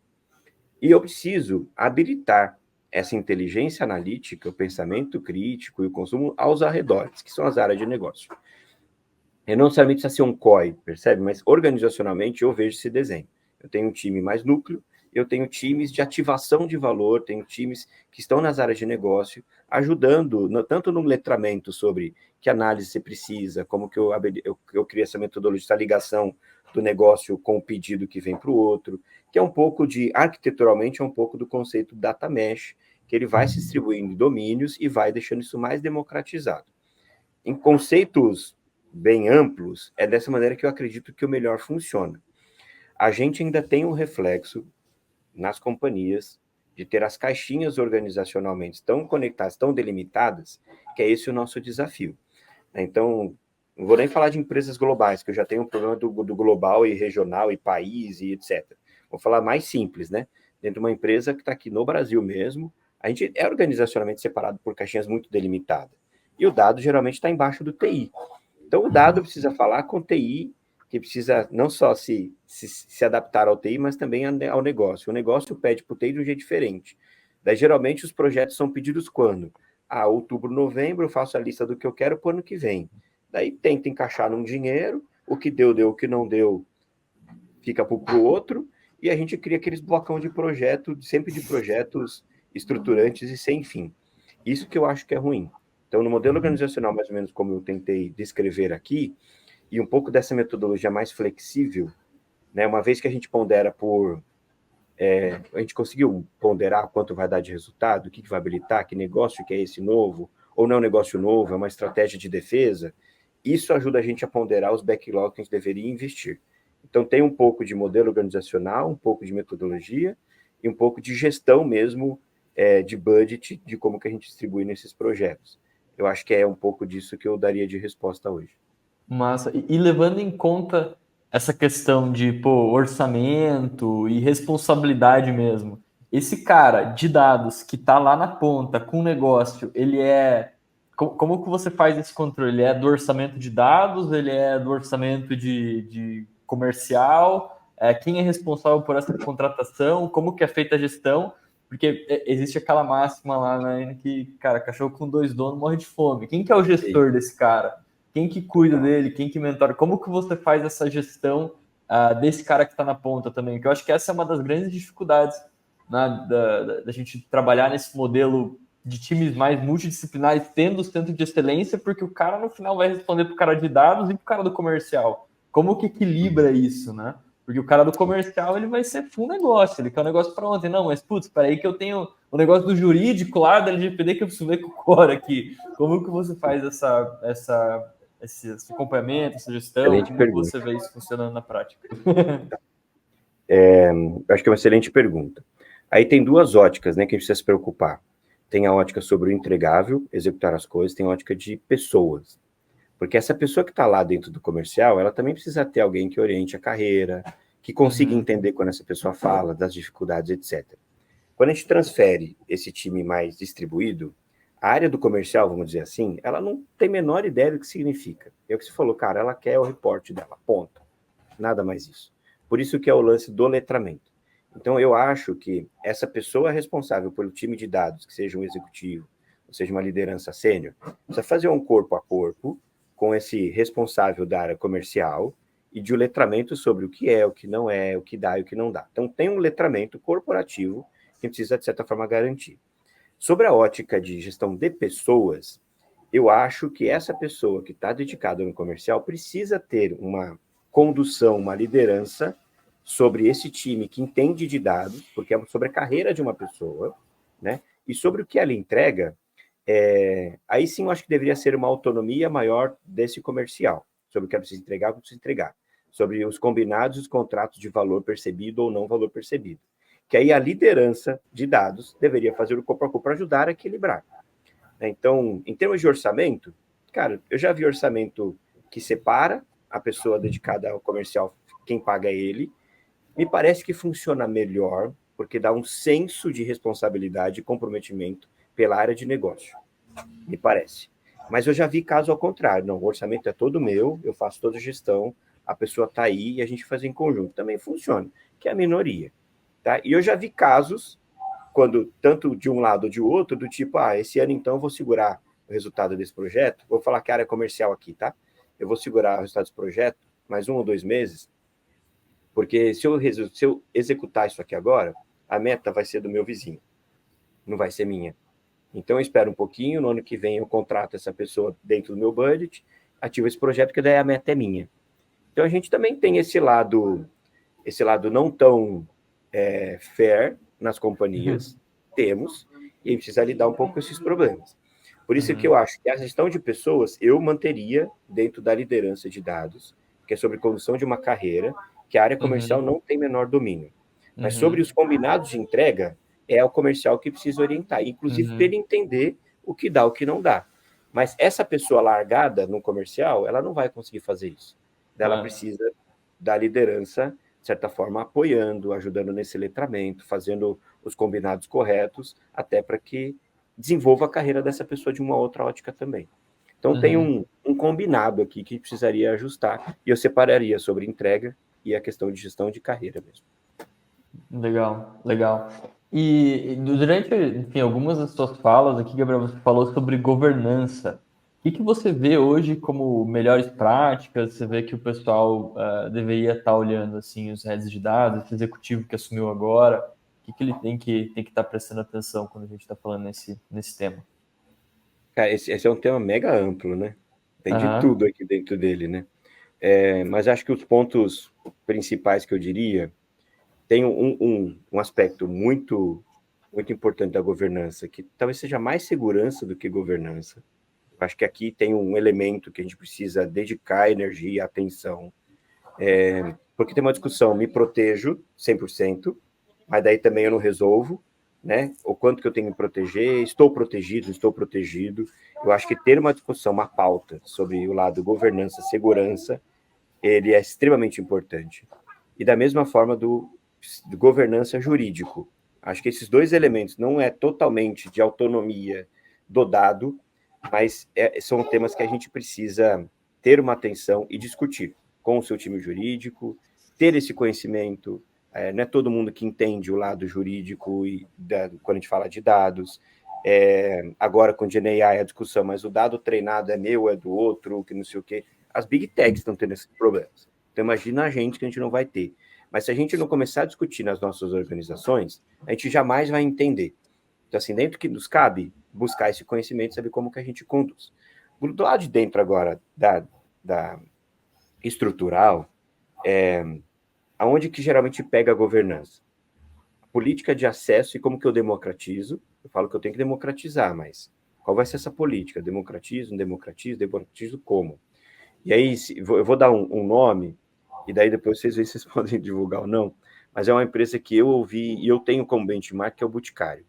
E eu preciso habilitar essa inteligência analítica, o pensamento crítico e o consumo aos arredores, que são as áreas de negócio. Eu não necessariamente precisa ser um COI, percebe? Mas organizacionalmente eu vejo esse desenho. Eu tenho um time mais núcleo, eu tenho times de ativação de valor, tenho times que estão nas áreas de negócio, ajudando, tanto no letramento sobre que análise você precisa, como que eu crio essa metodologia, essa ligação do negócio com o pedido que vem para o outro, que é um pouco de, arquiteturalmente, é um pouco do conceito data mesh, que ele vai se distribuindo em domínios e vai deixando isso mais democratizado. Em conceitos bem amplos, é dessa maneira que eu acredito que o melhor funciona. A gente ainda tem um reflexo nas companhias de ter as caixinhas organizacionalmente tão conectadas, tão delimitadas, que é esse o nosso desafio. Então, não vou nem falar de empresas globais, que eu já tenho um problema do global e regional e país e etc. Vou falar mais simples, né? Dentro de uma empresa que está aqui no Brasil mesmo, a gente é organizacionalmente separado por caixinhas muito delimitadas. E o dado geralmente está embaixo do TI. Então, o dado precisa falar com o TI, que precisa não só se adaptar ao TI, mas também ao negócio. O negócio pede para o TI de um jeito diferente. Daí, geralmente, os projetos são pedidos quando? Outubro, novembro, eu faço a lista do que eu quero para o ano que vem. Daí, tenta encaixar num dinheiro, o que deu, o que não deu, fica para o outro, e a gente cria aqueles blocão de projeto, sempre de projetos estruturantes e sem fim. Isso que eu acho que é ruim. Então, no modelo organizacional, mais ou menos como eu tentei descrever aqui, e um pouco dessa metodologia mais flexível, né, uma vez que a gente pondera a gente conseguiu ponderar quanto vai dar de resultado, o que vai habilitar, que negócio que é esse novo, ou não é um negócio novo, é uma estratégia de defesa, isso ajuda a gente a ponderar os backlogs que a gente deveria investir. Então, tem um pouco de modelo organizacional, um pouco de metodologia e um pouco de gestão mesmo, de budget, de como que a gente distribui nesses projetos. Eu acho que é um pouco disso que eu daria de resposta hoje. Massa. E levando em conta essa questão de orçamento e responsabilidade mesmo, esse cara de dados que está lá na ponta com o negócio, ele é. Como que você faz esse controle? Ele é do orçamento de dados? Ele é do orçamento de comercial? Quem é responsável por essa contratação? Como que é feita a gestão? Porque existe aquela máxima lá, né, que, cara, cachorro com 2 donos morre de fome. Quem que é o gestor desse cara? Quem que cuida dele? Quem que mentora? Como que você faz essa gestão desse cara que está na ponta também? Porque eu acho que essa é uma das grandes dificuldades, né, da gente trabalhar nesse modelo de times mais multidisciplinares, tendo o centro de excelência, porque o cara no final vai responder para o cara de dados e para o cara do comercial. Como que equilibra isso, né? Porque o cara do comercial, ele vai ser full negócio, ele quer um negócio para ontem. Não, mas putz, espera aí que eu tenho o negócio do jurídico lá, da LGPD, que eu preciso ver com o core aqui. Como que você faz esse acompanhamento, essa gestão? Excelente Como pergunta. você vê isso funcionando na prática? Acho que é uma excelente pergunta. Aí tem duas óticas, né, que a gente precisa se preocupar. Tem a ótica sobre o entregável, executar as coisas, tem a ótica de pessoas. Porque essa pessoa que está lá dentro do comercial, ela também precisa ter alguém que oriente a carreira, que consiga entender quando essa pessoa fala, das dificuldades, etc. Quando a gente transfere esse time mais distribuído, a área do comercial, vamos dizer assim, ela não tem a menor ideia do que significa. É o que você falou, cara, ela quer o reporte dela, ponto. Nada mais isso. Por isso que é o lance do letramento. Então, eu acho que essa pessoa responsável pelo time de dados, que seja um executivo, ou seja, uma liderança sênior, precisa fazer um corpo a corpo com esse responsável da área comercial e de um letramento sobre o que não é, o que dá e o que não dá. Então, tem um letramento corporativo que precisa, de certa forma, garantir. Sobre a ótica de gestão de pessoas, eu acho que essa pessoa que está dedicada no comercial precisa ter uma condução, uma liderança sobre esse time que entende de dados, porque é sobre a carreira de uma pessoa, né? E sobre o que ela entrega, aí sim eu acho que deveria ser uma autonomia maior desse comercial, sobre o que ela precisa entregar, o que precisa entregar, sobre os combinados e os contratos de valor percebido ou não valor percebido. Que aí a liderança de dados deveria fazer o corpo a corpo para ajudar a equilibrar. Então, em termos de orçamento, cara, eu já vi orçamento que separa a pessoa dedicada ao comercial, quem paga é ele. Me parece que funciona melhor, porque dá um senso de responsabilidade e comprometimento pela área de negócio. Me parece. Mas eu já vi caso ao contrário. Não, o orçamento é todo meu, eu faço toda a gestão, a pessoa está aí e a gente faz em conjunto. Também funciona, que é a minoria. Tá? E eu já vi casos, quando tanto de um lado ou de outro, do tipo, esse ano então eu vou segurar o resultado desse projeto, vou falar que a área comercial aqui, tá? Eu vou segurar o resultado desse projeto mais 1 ou 2 meses, porque se eu executar isso aqui agora, a meta vai ser do meu vizinho, não vai ser minha. Então eu espero um pouquinho, no ano que vem eu contrato essa pessoa dentro do meu budget, ativo esse projeto, porque daí a meta é minha. Então a gente também tem esse lado não tão fair nas companhias, temos, e a gente precisa lidar um pouco com esses problemas. Por isso que eu acho que a gestão de pessoas eu manteria dentro da liderança de dados, que é sobre condução de uma carreira, que a área comercial não tem menor domínio. Mas sobre os combinados de entrega, é o comercial que precisa orientar, inclusive para ele entender o que dá, o que não dá. Mas essa pessoa largada no comercial, ela não vai conseguir fazer isso. Ela precisa da liderança, de certa forma, apoiando, ajudando nesse letramento, fazendo os combinados corretos, até para que desenvolva a carreira dessa pessoa de uma outra ótica também. Então, tem um combinado aqui que precisaria ajustar, e eu separaria sobre entrega e a questão de gestão de carreira mesmo. Legal, legal. E durante, enfim, algumas das suas falas aqui, Gabriel, você falou sobre governança. O que você vê hoje como melhores práticas? Você vê que o pessoal deveria estar olhando assim os heads de dados, esse executivo que assumiu agora, o que ele tem que estar prestando atenção quando a gente está falando nesse tema? Cara, esse é um tema mega amplo, né? Tem de tudo aqui dentro dele, né? Mas acho que os pontos principais que eu diria, tem um aspecto muito, muito importante da governança, que talvez seja mais segurança do que governança. Acho que aqui tem um elemento que a gente precisa dedicar energia e atenção, porque tem uma discussão, me protejo 100%, mas daí também eu não resolvo, né? O quanto que eu tenho que me proteger, estou protegido. Eu acho que ter uma discussão, uma pauta sobre o lado governança, segurança, ele é extremamente importante. E da mesma forma do governança jurídico. Acho que esses dois elementos não é totalmente de autonomia do dado, mas são temas que a gente precisa ter uma atenção e discutir com o seu time jurídico, ter esse conhecimento. Não é todo mundo que entende o lado jurídico quando a gente fala de dados. Agora com o GenAI a discussão, mas o dado treinado é meu, é do outro, que não sei o quê. As Big Techs estão tendo esses problemas. Então imagina a gente não vai ter. Mas se a gente não começar a discutir nas nossas organizações, a gente jamais vai entender. Então, assim, dentro que nos cabe buscar esse conhecimento, saber como que a gente conduz. Do lado de dentro agora, da estrutural, aonde que geralmente pega a governança? A política de acesso e como que eu democratizo. Eu falo que eu tenho que democratizar, mas qual vai ser essa política? Democratizo, não democratizo? Democratizo como? E aí, eu vou dar um nome, e daí depois vocês veem se vocês podem divulgar ou não, mas é uma empresa que eu ouvi e eu tenho como benchmark, que é o Boticário.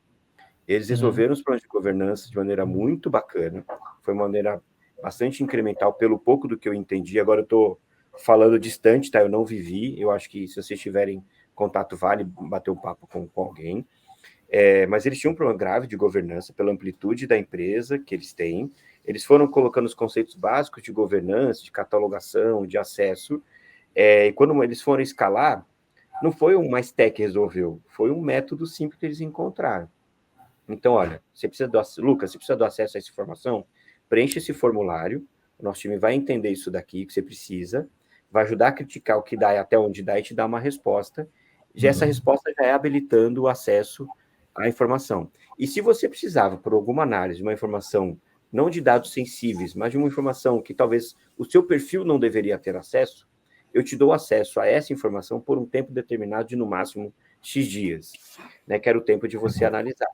Eles resolveram os problemas de governança de maneira muito bacana, foi uma maneira bastante incremental, pelo pouco do que eu entendi. Agora eu estou falando distante, tá? Eu não vivi, eu acho que se vocês tiverem contato, vale bater um papo com alguém. Mas eles tinham um problema grave de governança pela amplitude da empresa que eles têm. Eles foram colocando os conceitos básicos de governança, de catalogação, de acesso, e quando eles foram escalar, não foi um mais tech que resolveu, foi um método simples que eles encontraram. Então, olha, Lucas, você precisa do acesso a essa informação? Preencha esse formulário, o nosso time vai entender isso daqui que você precisa, vai ajudar a criticar o que dá e até onde dá e te dar uma resposta. Já essa resposta já é habilitando o acesso à informação. E se você precisava, por alguma análise, uma informação não de dados sensíveis, mas de uma informação que talvez o seu perfil não deveria ter acesso, eu te dou acesso a essa informação por um tempo determinado de, no máximo, X dias, né, que era o tempo de você analisar.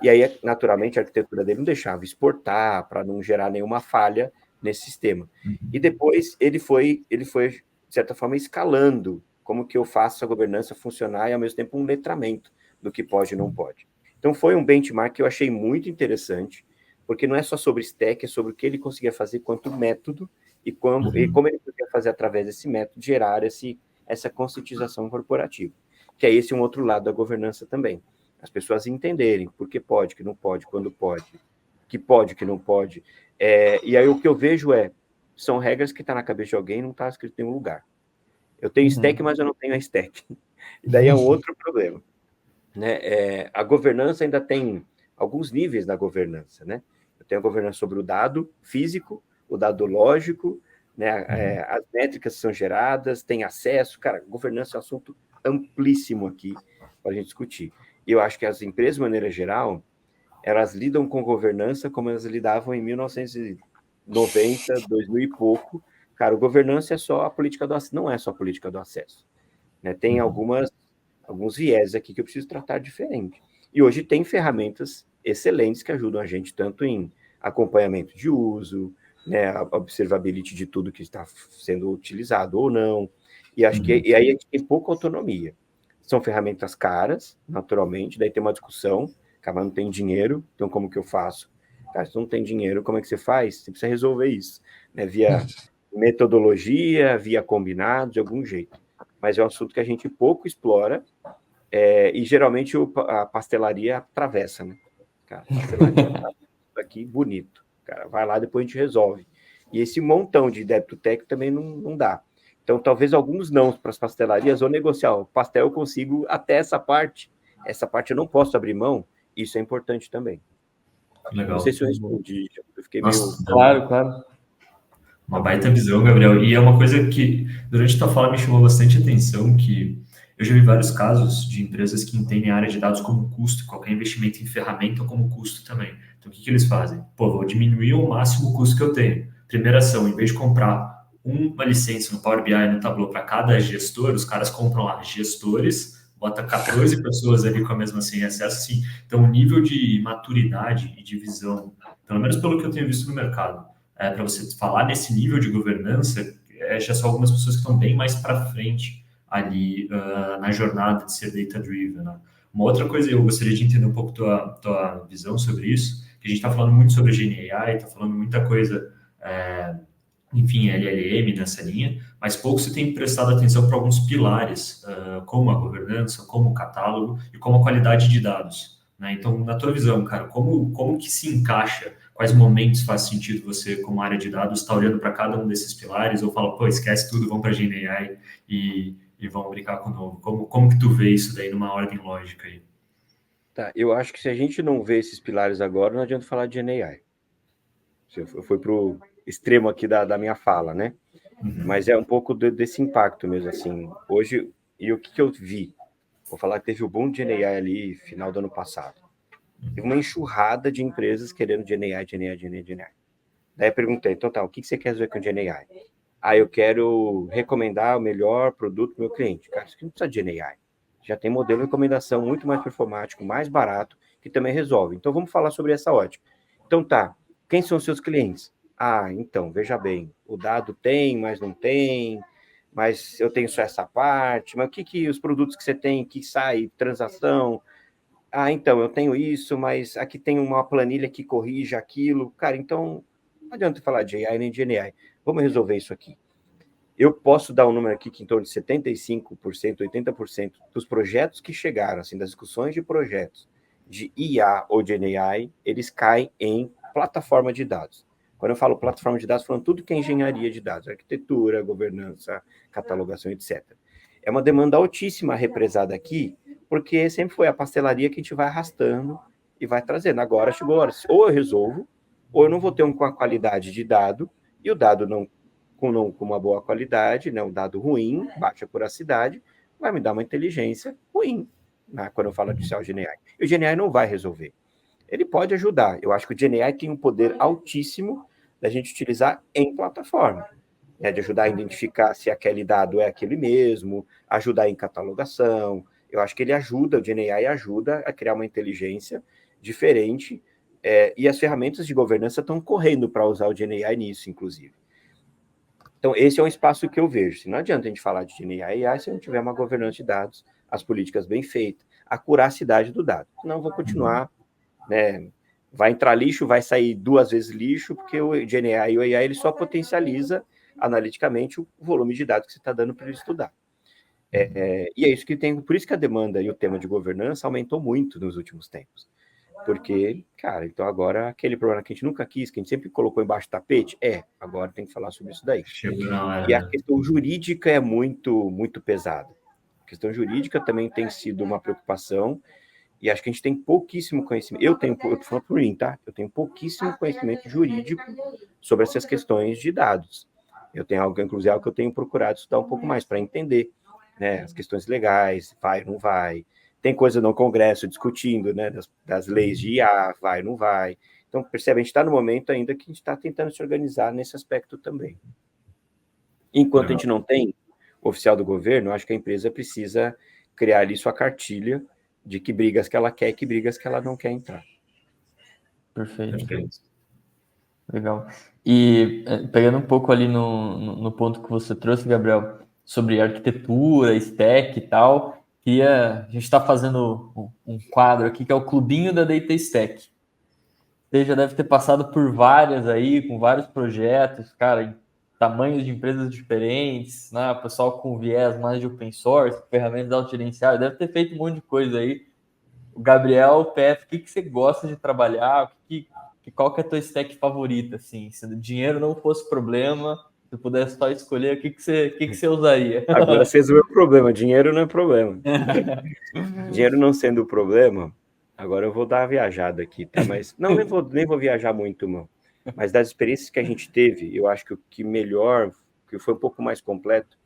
E aí, naturalmente, a arquitetura dele não deixava exportar para não gerar nenhuma falha nesse sistema. E depois ele foi, de certa forma, escalando como que eu faço a governança funcionar e, ao mesmo tempo, um letramento do que pode e não pode. Então, foi um benchmark que eu achei muito interessante, porque não é só sobre stack, é sobre o que ele conseguia fazer quanto método e como ele podia fazer, através desse método, gerar essa conscientização corporativa. Que é esse um outro lado da governança também. As pessoas entenderem por que pode, que não pode, quando pode, que não pode. E aí o que eu vejo são regras que estão na cabeça de alguém e não está escrito em nenhum lugar. Eu tenho stack, mas eu não tenho a stack. E daí é um outro problema. Né? A governança ainda tem alguns níveis da governança. Né? Eu tenho a governança sobre o dado físico, o dado lógico, né? As métricas são geradas, tem acesso. Cara, governança é um assunto amplíssimo aqui para a gente discutir. E eu acho que as empresas, de maneira geral, elas lidam com governança como elas lidavam em 1990, 2000 e pouco. Cara, governança é só a política do acesso, não é só a política do acesso. Né? Tem alguns viés aqui que eu preciso tratar diferente. E hoje tem ferramentas excelentes que ajudam a gente tanto em acompanhamento de uso, né, a observability de tudo que está sendo utilizado ou não. E acho que aí a gente tem pouca autonomia. São ferramentas caras, naturalmente, daí tem uma discussão, cara, não tem dinheiro, então como que eu faço? Cara, se não tem dinheiro, como é que você faz? Você precisa resolver isso, né? Via metodologia, via combinado, de algum jeito. Mas é um assunto que a gente pouco explora, e geralmente a pastelaria atravessa, né? Cara, a pastelaria tá aqui bonito, cara, vai lá, depois a gente resolve. E esse montão de débito técnico também não dá. Então, talvez alguns não para as pastelarias, ou negociar, o pastel eu consigo até essa parte eu não posso abrir mão, isso é importante também. Legal. Não sei se eu respondi, eu fiquei Nossa, meio... Claro. Uma baita visão, Gabriel. E é uma coisa que, durante a tua fala, me chamou bastante atenção, que eu já vi vários casos de empresas que entendem a área de dados como custo, qualquer investimento em ferramenta como custo também. Então, o que eles fazem? Vou diminuir ao máximo o custo que eu tenho. Primeira ação, em vez de comprar uma licença no Power BI e no Tableau para cada gestor, os caras compram lá gestores, bota 14 pessoas ali com a mesma senha acesso, sim. Então, o nível de maturidade e de visão, pelo menos pelo que eu tenho visto no mercado, para você falar nesse nível de governança, já são algumas pessoas que estão bem mais para frente ali na jornada de ser data-driven. Né? Uma outra coisa, eu gostaria de entender um pouco tua visão sobre isso, que a gente está falando muito sobre GenAI, está falando muita coisa, enfim, LLM nessa linha, mas pouco se tem prestado atenção para alguns pilares, como a governança, como o catálogo e como a qualidade de dados. Né? Então, na tua visão, cara, como que se encaixa, quais momentos faz sentido você, como área de dados, estar olhando para cada um desses pilares ou fala, pô, esquece tudo, vamos para GenAI e vamos brincar com o novo? Como que tu vê isso daí numa ordem lógica aí? Tá, eu acho que se a gente não vê esses pilares agora, não adianta falar de GenAI. Eu fui para o extremo aqui da minha fala, né? Mas é um pouco desse impacto mesmo, assim. Hoje, e o que eu vi? Vou falar que teve o boom de GenAI ali, final do ano passado. Teve uma enxurrada de empresas querendo GenAI. Daí eu perguntei, então tá, o que você quer ver com GenAI? Eu quero recomendar o melhor produto para o meu cliente. Cara, isso aqui não precisa de GenAI. Já tem modelo de recomendação muito mais performático, mais barato, que também resolve. Então vamos falar sobre essa ótica. Então tá, quem são os seus clientes? Então, veja bem, o dado tem, mas não tem, mas eu tenho só essa parte, mas o que os produtos que você tem que sai, transação? Então, eu tenho isso, mas aqui tem uma planilha que corrige aquilo. Cara, então, não adianta falar de AI nem de GenAI. Vamos resolver isso aqui. Eu posso dar um número aqui que em torno de 75%, 80% dos projetos que chegaram, assim, das discussões de projetos de IA ou de GenAI, eles caem em plataforma de dados. Quando eu falo plataforma de dados, falando tudo que é engenharia de dados, arquitetura, governança, catalogação, etc. É uma demanda altíssima represada aqui, porque sempre foi a pastelaria que a gente vai arrastando e vai trazendo. Agora chegou a hora, ou eu resolvo, ou eu não vou ter uma qualidade de dado, e o dado não com uma boa qualidade, né, um dado ruim, baixa acuracidade, vai me dar uma inteligência ruim, né, quando eu falo de usar o GenAI. E o GenAI não vai resolver. Ele pode ajudar. Eu acho que o GenAI tem um poder altíssimo da gente utilizar em plataforma, né, de ajudar a identificar se aquele dado é aquele mesmo, ajudar em catalogação. Eu acho que ele ajuda, o GenAI ajuda a criar uma inteligência diferente, e as ferramentas de governança estão correndo para usar o GenAI nisso, inclusive. Então, esse é um espaço que eu vejo. Não adianta a gente falar de GenAI se não tiver uma governança de dados, as políticas bem feitas, a curacidade do dado. Não vou continuar, né? Vai entrar lixo, vai sair 2 vezes lixo, porque o GenAI e o AI ele só potencializa analiticamente o volume de dados que você está dando para ele estudar. E é isso que tem, por isso que a demanda e o tema de governança aumentou muito nos últimos tempos. Porque, cara, então agora aquele problema que a gente nunca quis, que a gente sempre colocou embaixo do tapete, agora tem que falar sobre isso daí. E a questão jurídica é muito, muito pesada. A questão jurídica também tem sido uma preocupação, e acho que a gente tem pouquíssimo conhecimento. Eu tô falando por mim, tá? Eu tenho pouquíssimo conhecimento jurídico sobre essas questões de dados. Eu tenho algo, inclusive, algo que eu tenho procurado estudar um pouco mais para entender, né, as questões legais, vai, não vai. Tem coisa no Congresso discutindo, né, das leis de IA, vai, não vai. Então, percebe, a gente está no momento ainda que a gente está tentando se organizar nesse aspecto também. Enquanto a gente não tem oficial do governo, acho que a empresa precisa criar ali sua cartilha de que brigas que ela quer e que brigas que ela não quer entrar. Perfeito. Legal. E pegando um pouco ali no ponto que você trouxe, Gabriel, sobre arquitetura, stack e tal, a gente está fazendo um quadro aqui que é o Clubinho da Data Stack. Você já deve ter passado por várias aí, com vários projetos, cara, em tamanhos de empresas diferentes, né? O pessoal com viés mais de open source, ferramentas autogerenciáveis, deve ter feito um monte de coisa aí. O Gabriel, Pet, o que você gosta de trabalhar? Qual que é a tua stack favorita, assim? Se o dinheiro não fosse problema, se pudesse só escolher, o que você usaria? Agora você resolveu o problema, dinheiro não é problema. Dinheiro não sendo o problema, agora eu vou dar uma viajada aqui, tá? Mas não, nem vou viajar muito, não. Mas das experiências que a gente teve, eu acho que o que melhor, que foi um pouco mais completo,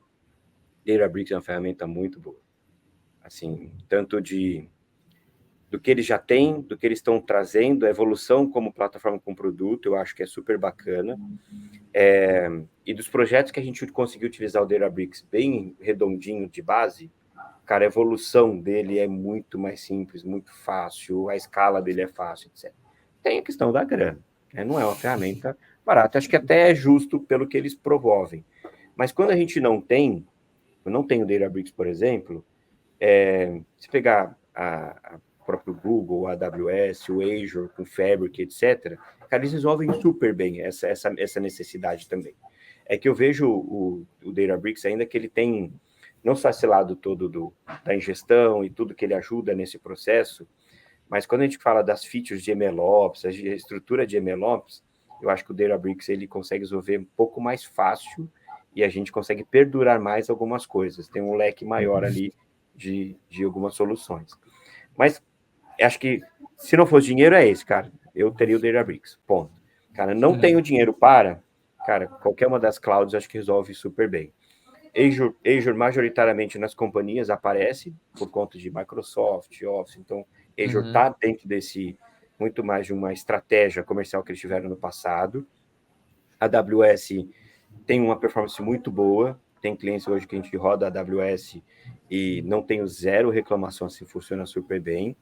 Databricks é uma ferramenta muito boa. Assim, tanto do que eles já têm, do que eles estão trazendo, a evolução como plataforma com produto, eu acho que é super bacana. E dos projetos que a gente conseguiu utilizar o Databricks bem redondinho de base, cara, a evolução dele é muito mais simples, muito fácil, a escala dele é fácil, etc. Tem a questão da grana, né? Não é uma ferramenta barata, acho que até é justo pelo que eles promovem. Mas quando a gente não tem o Databricks, por exemplo, se pegar a próprio Google, a AWS, o Azure, com Fabric, etc., cara, eles resolvem super bem essa necessidade também. É que eu vejo o Databricks ainda que ele tem não só esse lado todo da ingestão e tudo que ele ajuda nesse processo, mas quando a gente fala das features de MLOps, a estrutura de MLOps, eu acho que o Databricks ele consegue resolver um pouco mais fácil e a gente consegue perdurar mais algumas coisas. Tem um leque maior ali de algumas soluções. Mas acho que se não fosse dinheiro, é esse, cara. Eu teria o Databricks, ponto. Cara, não tenho dinheiro cara, qualquer uma das clouds acho que resolve super bem. Azure majoritariamente nas companhias aparece por conta de Microsoft, Office, então Azure está dentro desse, muito mais de uma estratégia comercial que eles tiveram no passado. A AWS tem uma performance muito boa, tem clientes hoje que a gente roda a AWS e não tenho zero reclamação, assim, funciona super bem.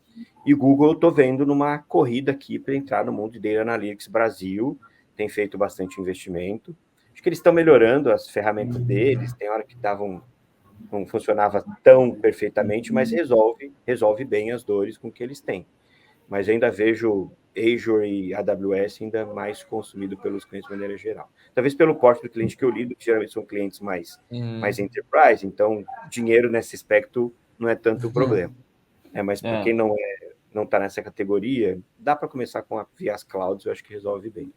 E Google eu estou vendo numa corrida aqui para entrar no mundo de Data Analytics Brasil, tem feito bastante investimento. Acho que eles estão melhorando as ferramentas deles, tem hora que não funcionava tão perfeitamente, mas resolve bem as dores com que eles têm. Mas ainda vejo Azure e AWS ainda mais consumido pelos clientes de maneira geral. Talvez pelo porte do cliente que eu lido, que geralmente são clientes mais enterprise, então dinheiro nesse aspecto não é tanto o problema. Mas para quem não está nessa categoria, dá para começar via as clouds, eu acho que resolve bem.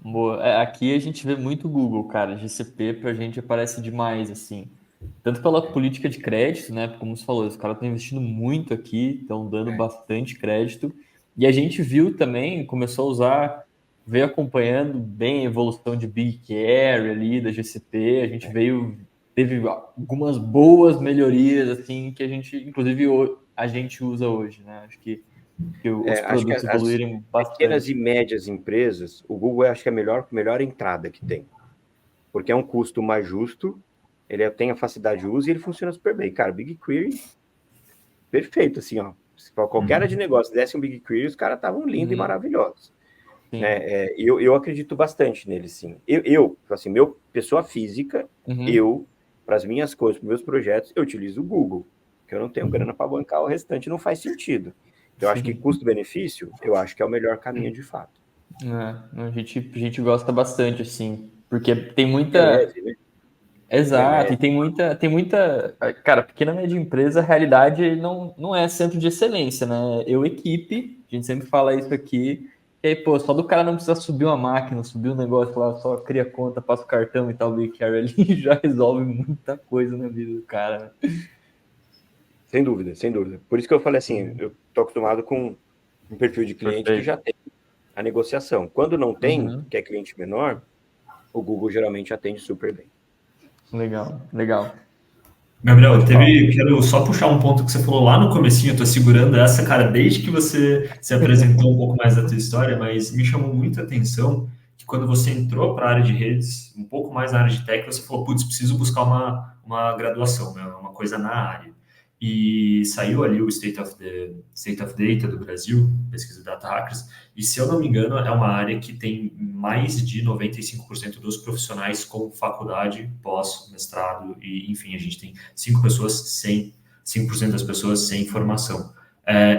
Boa. Aqui a gente vê muito Google, cara. GCP pra gente aparece demais, assim. Tanto pela política de crédito, né? Como você falou, os caras estão investindo muito aqui, estão dando bastante crédito. E a gente viu também, começou a usar, veio acompanhando bem a evolução de BigQuery ali, da GCP, a gente teve algumas boas melhorias, assim, que a gente, inclusive, a gente usa hoje, né? Acho que os Acho que produtos as evoluíram pequenas e bastante. médias empresas, o Google acho que é a melhor entrada que tem, porque é um custo mais justo, ele tem a facilidade de uso e ele funciona super bem. Cara, BigQuery, perfeito, assim, ó. Se qualquer área de negócio desse um BigQuery, os caras estavam lindos e Uhum, maravilhosos. sim. Né? Eu acredito bastante nele, sim. Assim, pessoa física, Uhum. para as minhas coisas, para os meus projetos, eu utilizo o Google, porque eu não tenho grana para bancar o restante, não faz sentido. Então, eu acho que Sim. custo-benefício, eu acho que é o melhor caminho de fato. A gente gosta bastante, assim, porque tem E é muita. leve, né? E é Exato, e leve. tem muita. Cara, pequena e média empresa, a realidade não é centro de excelência, né? Equipe, a gente sempre fala isso aqui, e aí, pô, só do cara não precisar subir uma máquina, subir um negócio lá, só cria conta, passa o cartão e tal, o BigQuery ali, já resolve muita coisa na vida do cara, né? Sem dúvida, sem dúvida. Por isso que eu falei assim, eu estou acostumado com um perfil de cliente que Perfeito. já tem a negociação. Quando não tem, Uhum. que é cliente menor, o Google geralmente atende super bem. Legal, legal. Gabriel, Pode falar. quero só puxar um ponto que você falou lá no comecinho, eu tô segurando essa, cara, desde que você se apresentou um pouco mais da tua história, mas me chamou muito a atenção que quando você entrou para a área de redes, um pouco mais na área de tech, você falou, putz, preciso buscar uma graduação, né, uma coisa na área. E saiu ali o State of Data do Brasil, pesquisa Data Hackers, e se eu não me engano, é uma área que tem mais de 95% dos profissionais com faculdade, pós, mestrado, e enfim, a gente tem 5% das pessoas sem formação.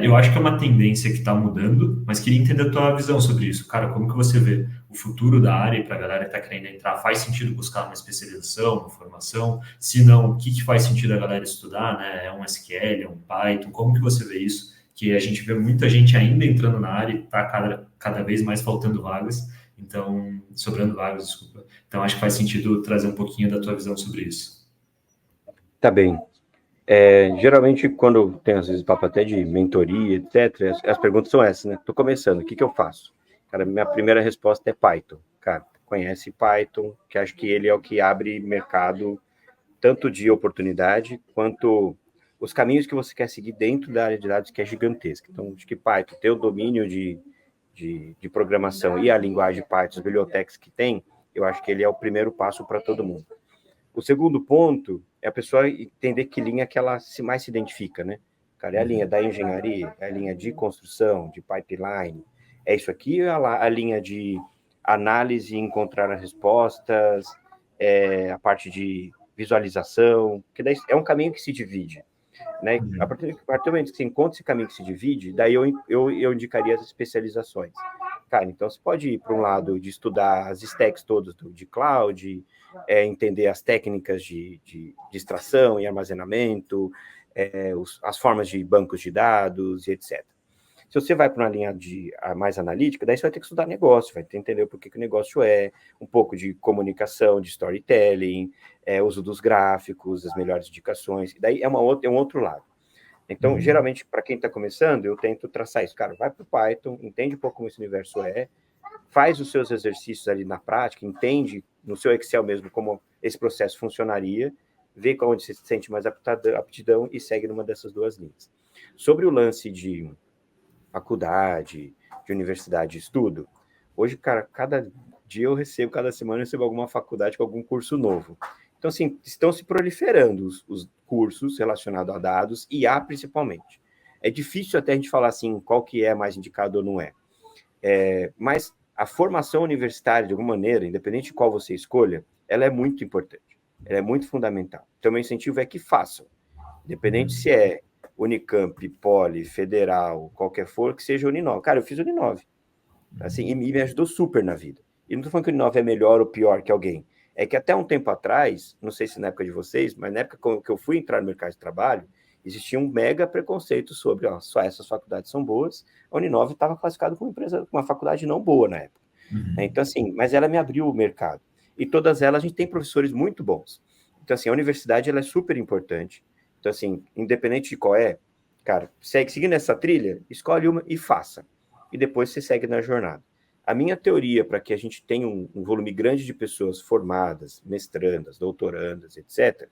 Eu acho que é uma tendência que está mudando, mas queria entender a tua visão sobre isso. Cara, como que você vê o futuro da área para a galera que está querendo entrar? Faz sentido buscar uma especialização, uma formação? Se não, o que faz sentido a galera estudar, né? É um SQL, é um Python? Como que você vê isso? Que a gente vê muita gente ainda entrando na área e está cada vez mais faltando vagas, então, sobrando vagas, desculpa. Então, acho que faz sentido trazer um pouquinho da tua visão sobre isso. Tá bem. Geralmente, quando tem às vezes papo até de mentoria, etc., as perguntas são essas, né? Tô começando, o que eu faço? Cara, minha primeira resposta é Python. Cara, conhece Python, que acho que ele é o que abre mercado tanto de oportunidade quanto os caminhos que você quer seguir dentro da área de dados, que é gigantesca. Então, acho que Python, ter o domínio de programação e a linguagem Python, as bibliotecas que tem, eu acho que ele é o primeiro passo para todo mundo. O segundo ponto é a pessoa entender que linha que ela mais se identifica, né? Cara, é a linha da engenharia, é a linha de construção, de pipeline, é isso aqui, ou é a linha de análise, encontrar as respostas, a parte de visualização, que daí é um caminho que se divide, né? A partir do momento que você encontra esse caminho que se divide, daí eu indicaria as especializações. Cara, então você pode ir para um lado de estudar as stacks todas de cloud, entender as técnicas de extração e armazenamento, as formas de bancos de dados e etc. Se você vai para uma linha mais analítica, daí você vai ter que estudar negócio, vai ter que entender o porquê que o negócio um pouco de comunicação, de storytelling, uso dos gráficos, as melhores indicações, daí é um outro lado. Então, geralmente, para quem está começando, eu tento traçar isso. Cara, vai para o Python, entende um pouco como esse universo faz os seus exercícios ali na prática, entende no seu Excel mesmo como esse processo funcionaria, vê onde você se sente mais aptidão e segue numa dessas duas linhas. Sobre o lance de faculdade, de universidade de estudo, hoje, cara, cada semana eu recebo alguma faculdade com algum curso novo. Então, assim, estão se proliferando os cursos relacionados a dados, e IA principalmente. É difícil até a gente falar assim, qual que é mais indicado ou não é. Mas a formação universitária, de alguma maneira, independente de qual você escolha, ela é muito importante. Ela é muito fundamental. Então, meu incentivo é que façam. Independente se é Unicamp, Poli, Federal, qualquer for, que seja Uninove. Cara, eu fiz Uninove. Assim, e me ajudou super na vida. E não estou falando que o Uninove é melhor ou pior que alguém. É que até um tempo atrás, não sei se na época de vocês, mas na época que eu fui entrar no mercado de trabalho, existia um mega preconceito sobre, só essas faculdades são boas. A Uninove estava classificada como uma faculdade não boa na época. Então, assim, mas ela me abriu o mercado. E todas elas, a gente tem professores muito bons. Então, assim, a universidade, ela é super importante. Então, assim, independente de qual cara, seguindo essa trilha, escolhe uma e faça. e depois você segue na jornada. A minha teoria para que a gente tenha um volume grande de pessoas formadas, mestrandas, doutorandas, etc.,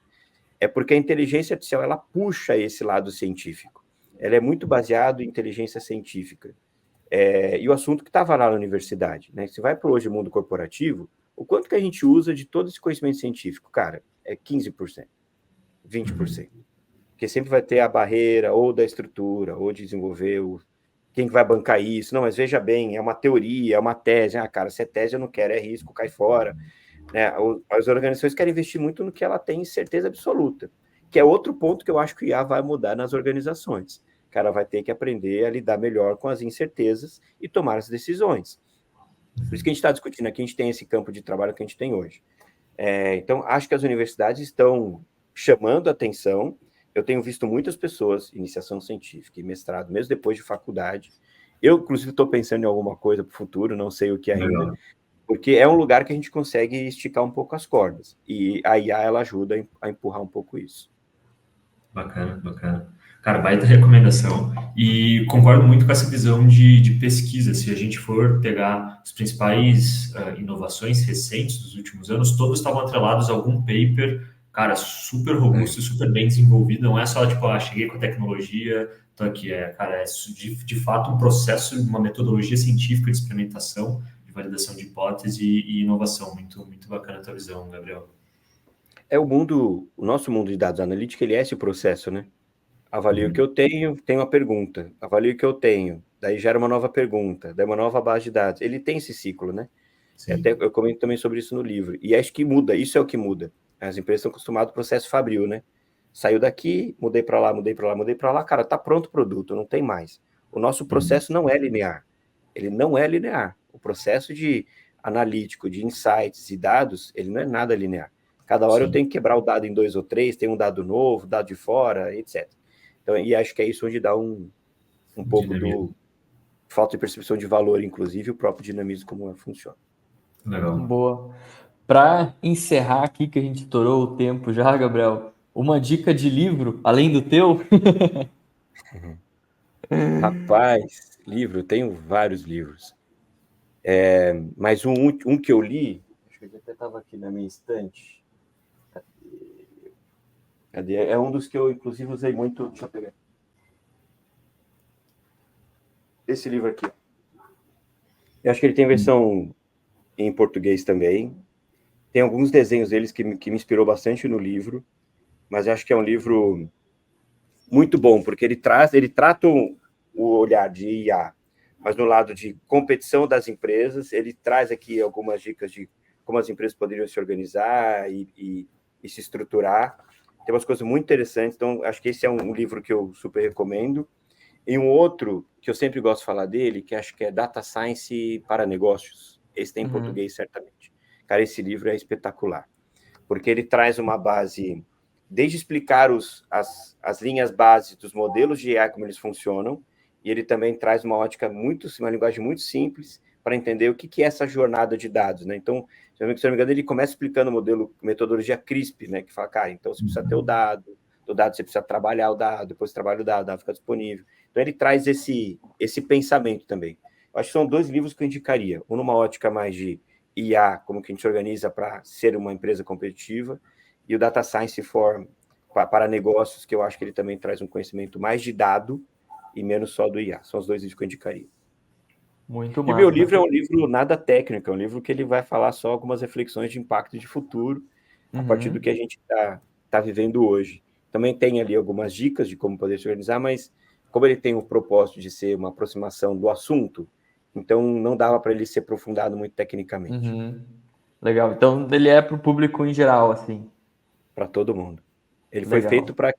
é porque a inteligência artificial ela puxa esse lado científico. Ela é muito baseada em inteligência científica. E o assunto que estava lá na universidade, né? Você vai para hoje o mundo corporativo, o quanto que a gente usa de todo esse conhecimento científico? Cara, é 15%, 20%. Porque sempre vai ter a barreira ou da estrutura, ou de desenvolver quem vai bancar isso. Não, mas veja bem, é uma teoria, é uma tese. Ah, cara, se é tese eu não quero, é risco, cai fora. Né? As organizações querem investir muito no que ela tem certeza absoluta, que é outro ponto que eu acho que o IA vai mudar nas organizações. O cara vai ter que aprender a lidar melhor com as incertezas e tomar as decisões. Por isso que a gente está discutindo aqui, a gente tem esse campo de trabalho que a gente tem hoje. Então, acho que as universidades estão chamando a atenção. Eu tenho visto muitas pessoas, iniciação científica e mestrado, mesmo depois de faculdade. Eu, inclusive, estou pensando em alguma coisa para o futuro, não sei o que ainda, Legal. porque é um lugar que a gente consegue esticar um pouco as cordas. E a IA, ela ajuda a empurrar um pouco isso. Bacana, bacana. Cara, baita recomendação. E concordo muito com essa visão de pesquisa. Se a gente for pegar as principais inovações recentes dos últimos anos, todos estavam atrelados a algum paper, cara, super robusto, super bem desenvolvido. Não é só, tipo, cheguei com a tecnologia, tô aqui. Cara, é de fato um processo, uma metodologia científica de experimentação, de validação de hipótese e inovação. Muito, muito bacana a tua visão, Gabriel. O nosso mundo de dados analítica, ele é esse processo, né? Avalio o que eu tenho uma pergunta. Avalio o que eu tenho, daí gera uma nova pergunta, daí uma nova base de dados. Ele tem esse ciclo, né? Até eu comento também sobre isso no livro. E acho que muda, isso é o que muda. As empresas estão acostumadas ao processo fabril, né? Saiu daqui, mudei para lá, mudei para lá, mudei para lá, cara, tá pronto o produto, não tem mais. O nosso processo não é linear. Ele não é linear. O processo de analítico, de insights e dados, ele não é nada linear. Cada hora eu tenho que quebrar o dado em 2 ou 3, tem um dado novo, dado de fora, etc. Então, e acho que é isso onde dá um pouco do falta de percepção de valor, inclusive, o próprio dinamismo como funciona. Legal. Boa. Para encerrar aqui, que a gente estourou o tempo já, Gabriel, uma dica de livro, além do teu? Rapaz, livro, eu tenho vários livros. Mas um que eu li, acho que ele até estava aqui na minha estante. Cadê? É um dos que eu, inclusive, usei muito. Deixa eu pegar. Esse livro aqui. Eu acho que ele tem versão em português também. Tem alguns desenhos deles que me inspirou bastante no livro, mas eu acho que é um livro muito bom, porque ele trata o olhar de IA, mas no lado de competição das empresas, ele traz aqui algumas dicas de como as empresas poderiam se organizar e se estruturar. Tem umas coisas muito interessantes, então acho que esse é um livro que eu super recomendo. E um outro que eu sempre gosto de falar dele, que acho que é Data Science para Negócios. Esse tem em português, certamente. Cara, esse livro é espetacular, porque ele traz uma base, desde explicar as linhas básicas dos modelos de AI, como eles funcionam, e ele também traz uma linguagem muito simples para entender o que é essa jornada de dados, né? Então, se não me engano, ele começa explicando o modelo, metodologia CRISP, né? Que fala, cara, então você precisa ter o dado, do dado você precisa trabalhar o dado, depois você trabalha o dado fica disponível. Então, ele traz esse pensamento também. Eu acho que são 2 livros que eu indicaria. Um numa ótica mais de IA, como que a gente organiza para ser uma empresa competitiva, e o Data Science para negócios, que eu acho que ele também traz um conhecimento mais de dado e menos só do IA. São os 2 livros que eu indicaria. Muito E massa. meu livro é um livro nada técnico, é um livro que ele vai falar só algumas reflexões de impacto de futuro, a partir do que a gente tá vivendo hoje. Também tem ali algumas dicas de como poder se organizar, mas como ele tem o propósito de ser uma aproximação do assunto, então não dava para ele ser aprofundado muito tecnicamente. Legal. Então ele é para o público em geral, assim. Para todo mundo. Ele Legal. foi feito para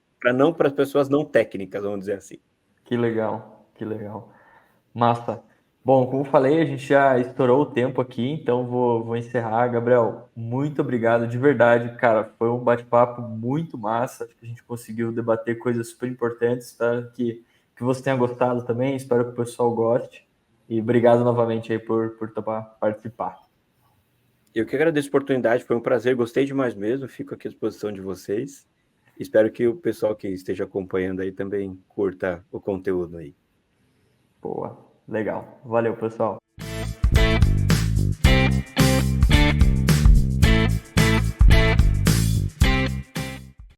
as pessoas não técnicas, vamos dizer assim. Que legal, que legal. Massa. Bom, como falei, a gente já estourou o tempo aqui, então vou encerrar. Gabriel, muito obrigado de verdade, cara. Foi um bate-papo muito massa. Acho que a gente conseguiu debater coisas super importantes. Espero que você tenha gostado também. Espero que o pessoal goste. E obrigado novamente aí por topar participar. Eu que agradeço a oportunidade, foi um prazer, gostei demais mesmo. Fico aqui à disposição de vocês. Espero que o pessoal que esteja acompanhando aí também curta o conteúdo aí. Boa. Legal. Valeu, pessoal.